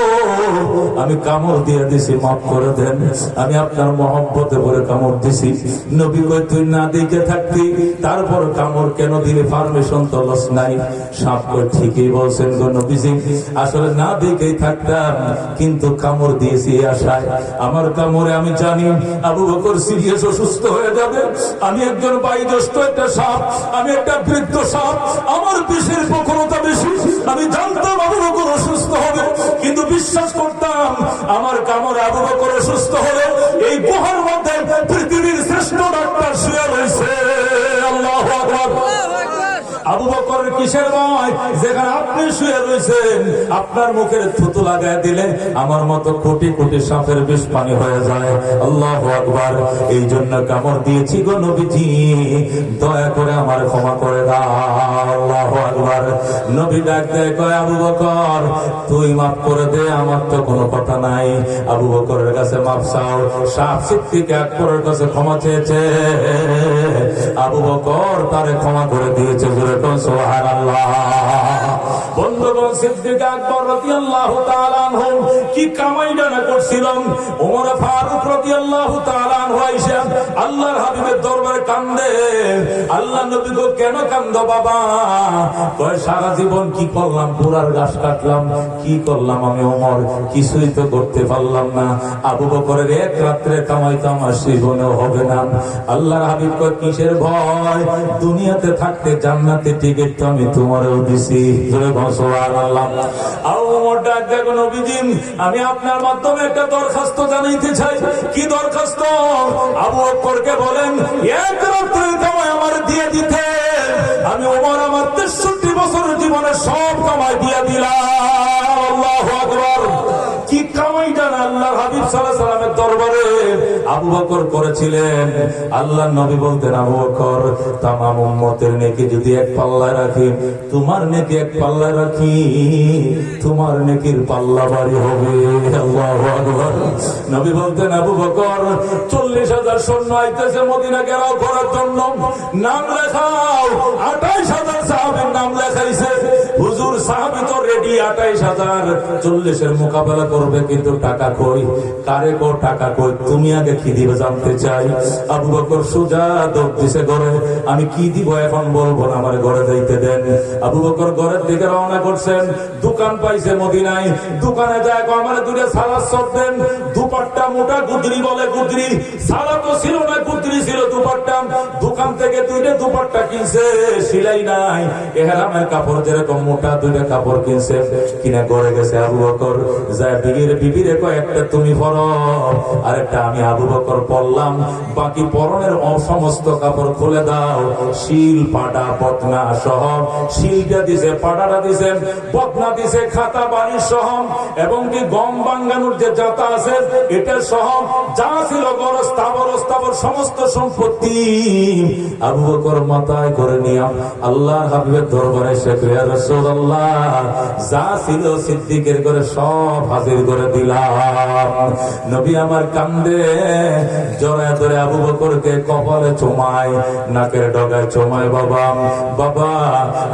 আমি কামড় দিয়ে দিছি, মাফ করে দেন, আমি আপনার মহব্বতে করে কামড় দিছি। নবী কই তুই না দেখে থাকতি, তারপর কামড় কেন দিলে? পারমিশন তো লস নাই। সাপ কই ঠিকই বলছেন গো নবীজি, আসলে না দেখেই থাকতাম, কিন্তু কামড় দিয়েছি এই আশায়। আমার কামড়ে আমি জানি আবু বকর সিরিয়াস অসুস্থ হয়ে যাবে। আমি একজন বয়োজ্যেষ্ঠ একটা সাপ, আমি একটা বৃদ্ধ সাপ, আমার বিষের প্রখরতা বেশি। আমি জানতাম আবু বকর অসুস্থ হবে, কিন্তু বিশ্বাস করতাম আমার কামড়ে আবু বকর অসুস্থ হলে এই গুহার মধ্যে পৃথিবীর শ্রেষ্ঠ ডাক্তার শুয়ে রয়েছে। আল্লাহু আকবার। আবু বকরের কিসের ভয়? যেখানে আপনি শুয়ে রয়েছেন আপনার মুখের থুতু লাগায় দিলে আমার মতো কোটি কোটি সাপের বিষ পানি হয়ে যায়। আল্লাহু আকবার। এই জন্য কামড় দিয়েছি গো নবীজি, দয়া করে আমার ক্ষমা করে দাও। আল্লাহু আকবার। নবী ডাক দেয়, কয় আবু বকর তুই মাফ করে দে, আমার তো কোনো কথা নাই। আবু বকরের কাছে মাফ চাও। সাপ সিদ্দিক আকবরের কাছে ক্ষমা চেয়েছে, আবু বকর তারে ক্ষমা করে দিয়েছে। জোরে কোন সুবহানাল্লাহ। বন্ধুগণ, সিদ্দিক আকবর রাদিয়াল্লাহু তাআলা আনহু কি কামাইটা না করছিলেন। ওমর ফারুক রাদিয়াল্লাহু তাআলা আনহু আয়েশা আল্লাহর হাবিবের দরবারে কান্দে। আল্লাহ নবী গো কেন কান্দো বাবা? কয় সারা জীবন কি করলাম, পুরার ঘাস কাটলাম, কি করলাম আমি ওমর, কিছুই তো করতে পারলাম না। আবু বকরের এক রাত্রে কামাই তো আমার জীবনেও হবে না। আল্লাহর হাবিব কয় কিসের ভয়? দুনিয়াতে থাকতে জান্নাতে টিকিট তো আমি তোমারও দিছি। জোরে বলো সুবহানাল্লাহ। আর ওমর ডাক দেয়, নবীজি আমি আপনার মাধ্যমে একটা দরখাস্ত জানাইতে চাই। কি দরখাস্ত? আবু বকরকে বলেন এক রাত্রের কামাই আমার দিয়ে দিতে। আমি ওমর আমার 63 বছরের জীবনে সব কামাই দিয়ে দিলাম। আল্লাহু আকবার। কি কামাইটা না আল্লাহর হাবিব সাল্লাল্লাহু আলাইহি সাল্লামের দরবারে আবু বকর করেছিলেন। আল্লাহর নবী বলতেন, আবু বকর তামাম উম্মতের নেকি যদি এক পাল্লায় রাখি, তোমার নেকি এক পাল্লায় রাখি, তোমার নেকির পাল্লা ভারী হবে। আল্লাহু আকবার। নবী বলতেন, আবু বকর 40,000 সৈন্য আইতেছে মদিনা ঘেরাও করার জন্য, নাম লেখাও। 28,000 সাহাবীর নাম লেখাইছে। হুজুর সাহাবী তো রেডি, 28,000 40-এর মোকাবেলা করবে, কিন্তু টাকা কই? কারে কো টাকা কই? তুমি আগে কি দিবে জানতে চাই। আবু বকর সোজা দৌড় দিছে ঘরে। আমি কি দিব এখন বলবো না, আমার ঘরে যাইতে দেন। আবু বকর ঘরের দিকে রওনা করছেন। দোকান পাইছে মদিনায়, দোকানে যায় আমার দুইটা সালাদ সব দেন। দুপাট্টা মোটা গুদরি বলে, গুদরি সালাদ তো ছিল না, গুদরি ছিল দুপাট্টা। দোকান থেকে দুইটা দুপাট্টা কিনছে, সিলাই নাই। এহরামের কাপড় যেরকম মোটা দুইটা কাপড় কিনছে, কিনে ঘরে গেছে। আবু বকর যায় বিবিরে কয় একটা তুমি পরো, আরেকটা আমি আবু বকর পরলাম। বাকি পরনের সমস্ত কাপড় খুলে দাও। শিল পাটা বদনা সহ, শিলটা দিছে, পাটাটা দিছে, বদনা দিছে, খাতা বাড়ি সহ, এবং কি গম বাঙ্গানোর যে জাতা আছে এটা সহ, যা ছিল গরজ স্থাবর সমস্ত সম্পত্তি আবু বকর মাথায় করে নিয়ে আল্লাহর হাবিবের দরবারে এসে ইয়া রাসূলুল্লাহ যা ছিল সিদ্দিকের করে সব হাজির করে দিলাম। নবী আমার কান্দে, জড়ায় ধরে আবু বকরকে কপালে চুমায়, নাকের ডগায় চুমায়। বাবা বাবা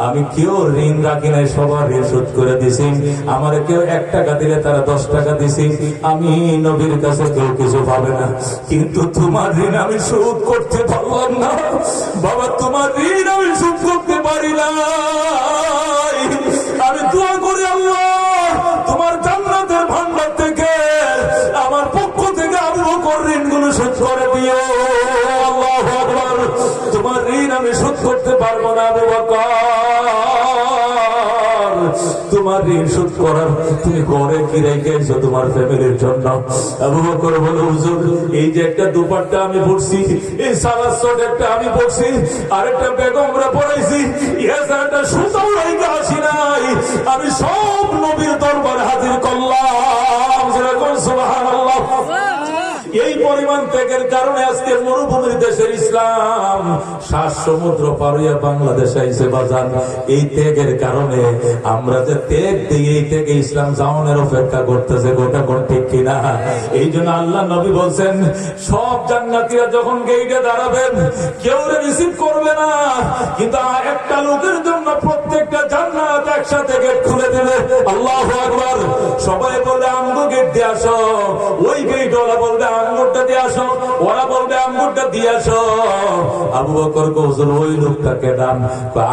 আমি কেউ ঋণ রাখি নাই, সবার ঋণ শোধ করে দিছি। আমার কেউ 1 টাকা দিলে তারা 10 টাকা দিছি। আমি নবীর কাছে কেউ কিছু পাবে না, কিন্তু তোমার ঋণ আমি শোধ করতে পারলাম না। বাবা তোমার ঋণ আমি শোধ করতে পারি না। আমি দোয়া করি আল্লাহ তোমার জান্নাতের ভান্ডার থেকে আমার পক্ষ থেকে আবু বকর ঋণগুলো শোধ করে দিও। আল্লাহু আকবার। তোমার ঋণ আমি শোধ করতে পারবো না আবু বকর, তোমার ঋণ শোধ করার তুমি ঘরে কি রেখেছো তোমার ফ্যামিলির জন্য? আবু বকর বলে হুজুর এই যে একটা দুপাট্টা আমি পড়ছি, এই সালাদ শট একটা আমি পড়ছি, আরেকটা বেগমরা পড়াইছি, একটা সুতাও রেখে আসি নাই। আমি সব নবীর দরবারে হাজির করলাম। যেরকম সুবহানাল্লাহ। এই পরিমাণ ত্যাগের কারণে আজকে মরুভূমির দেশের ইসলাম 7 সমুদ্র পার হইয়া বাংলাদেশে আইছে বাজান। এই ত্যাগের কারণে আমরা যে ত্যাগ দিই, এই ত্যাগে ইসলাম জামানের অপেক্ষা করতেছে। গোটা কোন ঠিক কিনা? এই জন্য আল্লাহ নবী বলছেন সব জান্নাতীরা যখন গেইটে দাঁড়াবেন কেউ রিসিভ করবে না, কিন্তু একটা লোকের জন্য প্রত্যেকটা জান্নাত একসাথে গেট খুলে দেবে। আল্লাহু আকবার। সবাই বলবে আমগো গেট দিয়ে আসো, ওই গেট ওরা বলবে আঙ্গুরটা দিয়ে আসো, ওরা বলবে আঙ্গুরটা দিয়ে আসো। আবু বকর কৌশল ওই লোকটাকে দাম,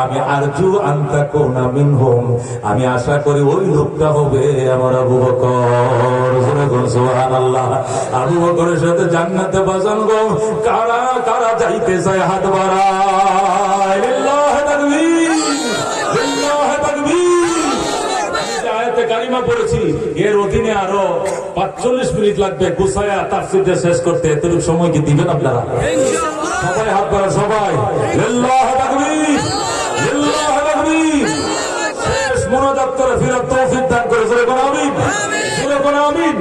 আমি আরজু আনতা কোনা মিনহুম, আমি আশা করি ওই লোকটা হবে আমার আবু বকর। সুবহানাল্লাহ। আবু বকরের সাথে জান্নাতে বাজান গো কারা কারা যাইতে চায় হাত বাড়ায়। লিল্লাহি তাকবীর, লিল্লাহি তাকবীর। আয়াতে কারিমা পড়েছি, এর অধীনে আরো 45 মিনিট লাগবে গুছায়া তাফসীরটা শেষ করতে। এতটুকু সময় কি দিবেন আপনারা? সবাই হাত বাড়ান, সবাই। লিল্লাহি তাকবীর, লিল্লাহি তাকবীর। জোরে কোন আমিন, জোরে কোন আমিন।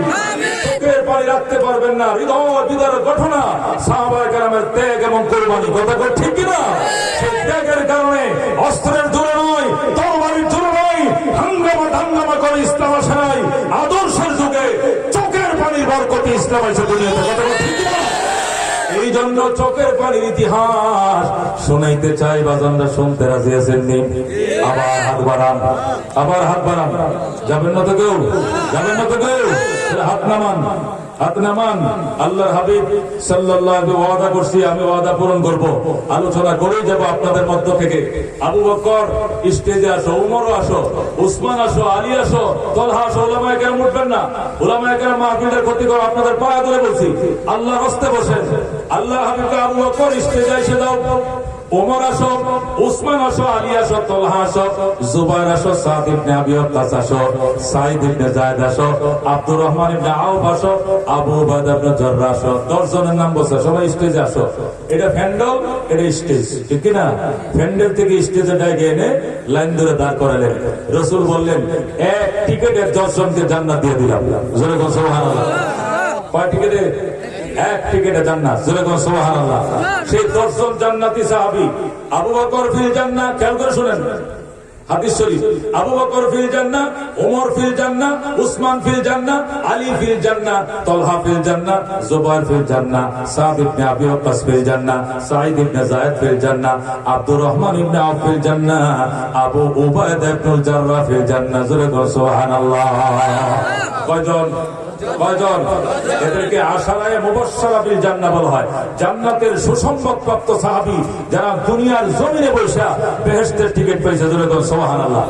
চোখের পানি রাখতে পারবেন না, হৃদয় বিদার ঘটনা সাহাবায়ে কেরামের ত্যাগ এবং কুরবানি, কথা ঠিক কিনা? সেই ত্যাগের কারণে অস্ত্রের জোরে নয়, তরবারির জোরে নয়, হাঙ্গামা করে ইসলাম আসে নাই। আদর্শের যুগে চোখের পানির বরকতে ইসলাম এসে দুনিয়াতে, কথা ঠিক কিনা? এই জন্য চোখের পানির ইতিহাস শোনাইতে চাই। বাজানরা শুনতে রাজি আছেন নি? আবার হাত বাড়ান, আবার হাত বাড়ান। যাবেন না তো কেউ? যাবেন না তো কেউ? হাত নামান, হাত নামান। আল্লাহর হাবিব সাল্লাল্লাহু আলাইহি ওয়াদা করছি, আমি ওয়াদা পূরণ করব। আলোচনা করেই যাব আপনাদের মধ্য থেকে। আবু বকর স্টেজে আসো, উমরও আসো, উসমান আসো, আলী আসো, তলহা আসো। উলামায়ে কেরাম উঠবেন না, উলামায়ে কেরাম মাহফিলের ক্ষতি করে আপনাদের পায়ে ধরে বলছি, আল্লাহর রাস্তে বসেন। আল্লাহ হাবিবকে আবু বকর স্টেজে এসে দাও, ওমর আসো, উসমান আসো, আলী আসো, তলহা আসো, জুবাইর আসো, সাদ ইবনে আবি ওয়াক্কাস আসো, সাঈদ ইবনে যায়েদ আসো, আব্দুর রহমান ইবনে আউফ আসো, আবু উবাইদা ইবনে জাররাহ আসো। 10 জনের নাম বলছে, সবাই স্টেজে আসো। এটা ফ্যান্ডল, এটা স্টেজ, ঠিক কি না? ফ্যান্ডেল থেকে স্টেজে ডাইকে এনে লাইন ধরে দাঁড় করালেন। রাসূল বললেন, এক টিকেটের 10 জনকে জান্নাত দিয়ে দিলাম। জোরে বল সুবহানাল্লাহ। কয় টিকেটে? এক টিকেটে জান্নাত। জোরে বল সুবহানাল্লাহ। সেই 10 জন জান্নাতি সাহাবী, আবু বকর ফিল জান্নাহ, খেয়াল করে শুনেন হাদিস শরীফ। আবু বকর ফিল জান্নাহ, ওমর ফিল জান্নাহ, উসমান ফিল জান্নাহ, আলী ফিল জান্নাহ, তলহা ফিল জান্নাহ, জুবাইর ফিল জান্নাহ, সাদ ইবনে আবি ওয়াক্কাস ফিল জান্নাহ, সাঈদ ইবনে যায়েদ ফিল জান্নাহ, আব্দুর রহমান ইবনে আউফ ফিল জান্নাহ, আবু উবাইদা ইবনে জাররাহ ফিল জান্নাহ। জোরে বল সুবহানাল্লাহ। কয়জন? কয়জন? এদেরকে আশারায়ে মুবাশশারা বিল জান্নাহ বলা হয়। জান্নাতের সুসংবাদপ্রাপ্ত সাহাবী যারা দুনিয়ার জমিনে বসে বেহেশতের টিকিট পেয়েছে। জোরে বল সুবহানাল্লাহ।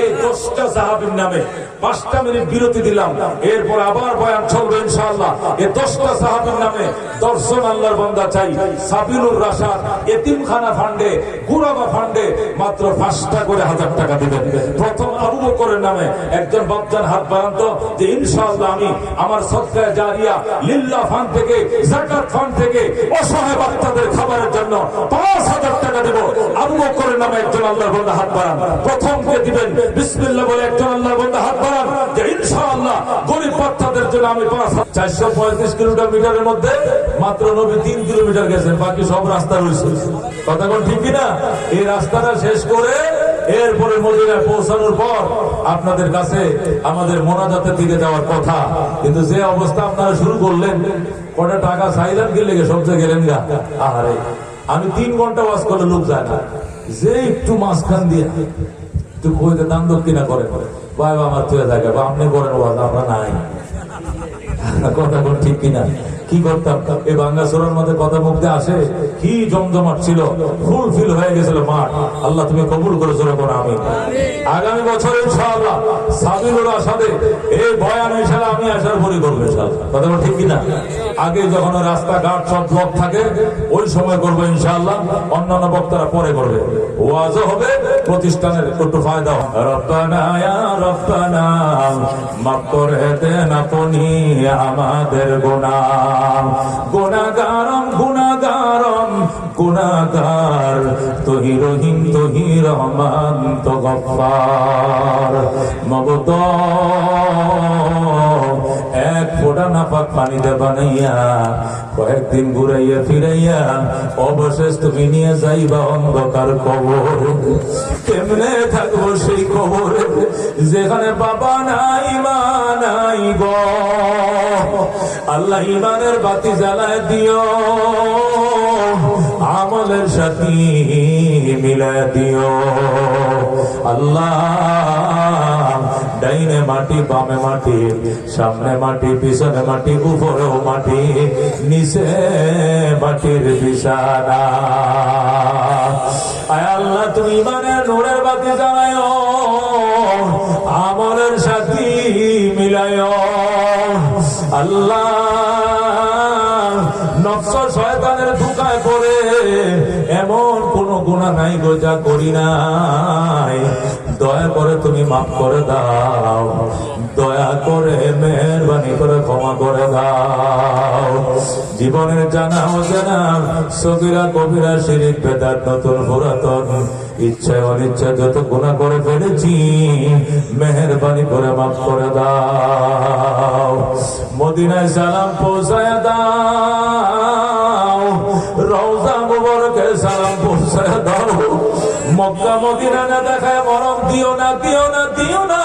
এই 10টা সাহাবীর নামে 5টা মিনিট বিরতি দিলাম, এরপর আবার বয়ান চলবে ইনশাআল্লাহ। এই 10টা সাহাবীর নামে 10 জন আল্লাহর বান্দা চাই সাবিলুর রাশাদ এতিমখানা ফান্ডে, গুরাবা ফান্ডে মাত্র 5টা করে 1000 টাকা দিবেন। প্রথম আবু বকরের নামে একজন বাপজান হাত বাড়ান তো, যে ইনশাআল্লাহ আমি আমার সদকা জারিয়া লিল্লাহ ফান্ড থেকে, যাকাত ফান্ড থেকে অসহায় বাচ্চাদের খাবারের জন্য 5000 টাকা দেব। আবু বকরের নামে একজন আল্লাহর বান্দা হাত বাড়ান। প্রথম কে দিবেন বিসমিল্লাহ বলে একজন আল্লাহর বান্দা হাত বাড়ান, যে ইনশাআল্লাহ গরিব বাচ্চাদের জন্য আমি 435 কিলোমিটারের মধ্যে মাত্র নবী 3 কিলোমিটার গেছেন, বাকি সব রাস্তা রয়েছে। কথা কোন ঠিক কিনা? এই রাস্তাটা শেষ করে এরপরে মদিনায় পৌঁছানোর পর আপনাদের কাছে আমাদের মোনাজাতের দিকে যাওয়ার কথা। কিন্তু যে অবস্থা আপনারা শুরু করলেন, কটা টাকা চাইলেন কি লেগে সবচেয়ে গেলেন গা। আরে আমি 3 ঘন্টা ওয়াজ করলে লোক যায় না, যে একটু মাঝখান দিয়ে একটু কইতে দান দক্ষিণা করে, ভাই আমার তুই থাকে বা আপনি করেন ওয়াজ, আমরা নাই। কথা কোন ঠিক কিনা? কি করতাম এই বাঙ্গাসোরার মধ্যে কথা মুখতে আসে, কি জমজমাট ছিল, ফুলফিল হয়ে গেছিল মাঠ। আল্লাহ তুমি কবুল করেছো কোন আমি। আগামী বছর ইনশাআল্লাহ সাবিলুর রাশাদে এই বয়ান হিসেবে আমি আসার পরই করবো ইনশাআল্লাহ। কথা ঠিক কিনা? আগে যখন রাস্তাঘাট সব ব্লক থাকে ওই সময় করবো ইনশাআল্লাহ, অন্যান্য বক্তারা পরে করবে। ওয়াজও হবে, প্রতিষ্ঠানের একটু ফায়দা হবে। রব্বানা ইয়া রব্বানা মাফ করে দেন আপনি আমাদের গুনাহ, গুনাহগারম গুনাহগারম গুনাহগার, তুহি রহিম তুহি রহমান তো গফফার। মগত এক ফোঁটা নাপাক পানিতে বানাইয়া কয়েকদিন ঘুরাইয়া ফিরাইয়া অবশেষ তুমি নিয়ে যাইবা অন্ধকার কবর। কেমনে থাকবো সেই কবর যেখানে বাবা নাই মা নাই গো। আল্লাহ ইমানের বাতি জ্বালায় দিও, আমলের সাথী মিলায় দিও। আল্লাহ ডাইনে মাটি বামে মাটি, সামনে মাটি পিছনে মাটি, উপরেও মাটি, নিচে মাটির বিছানা। আয় আল্লাহ তুমি ইমানের নূরের বাতি জ্বালায়, আমলের সাথী মিলায়। আল্লাহ নফস শয়তানের ধোঁকায় পড়ে এমন কোন গুনাহ নাই গো যা করি নাই, দয়া করে তুমি মাফ করে দাও, দয়া করে মেহেরবানি করে ক্ষমা করে দাও। জীবনের জানা অজানা সগীরা কবিরা শিরিক বেদাত নতুন পুরাতন ইচ্ছায় অনিচ্ছা যত গুনাহ করে ফেলেছি মেহেরবানি করে মাফ করে দাও। মদিনায় সালাম পৌঁছায় দাও, রওজা মুবারকে সালাম পৌঁছায় দাও। মক্কা মদিনা না দেখায় মরম দিও না, দিও না, দিও না।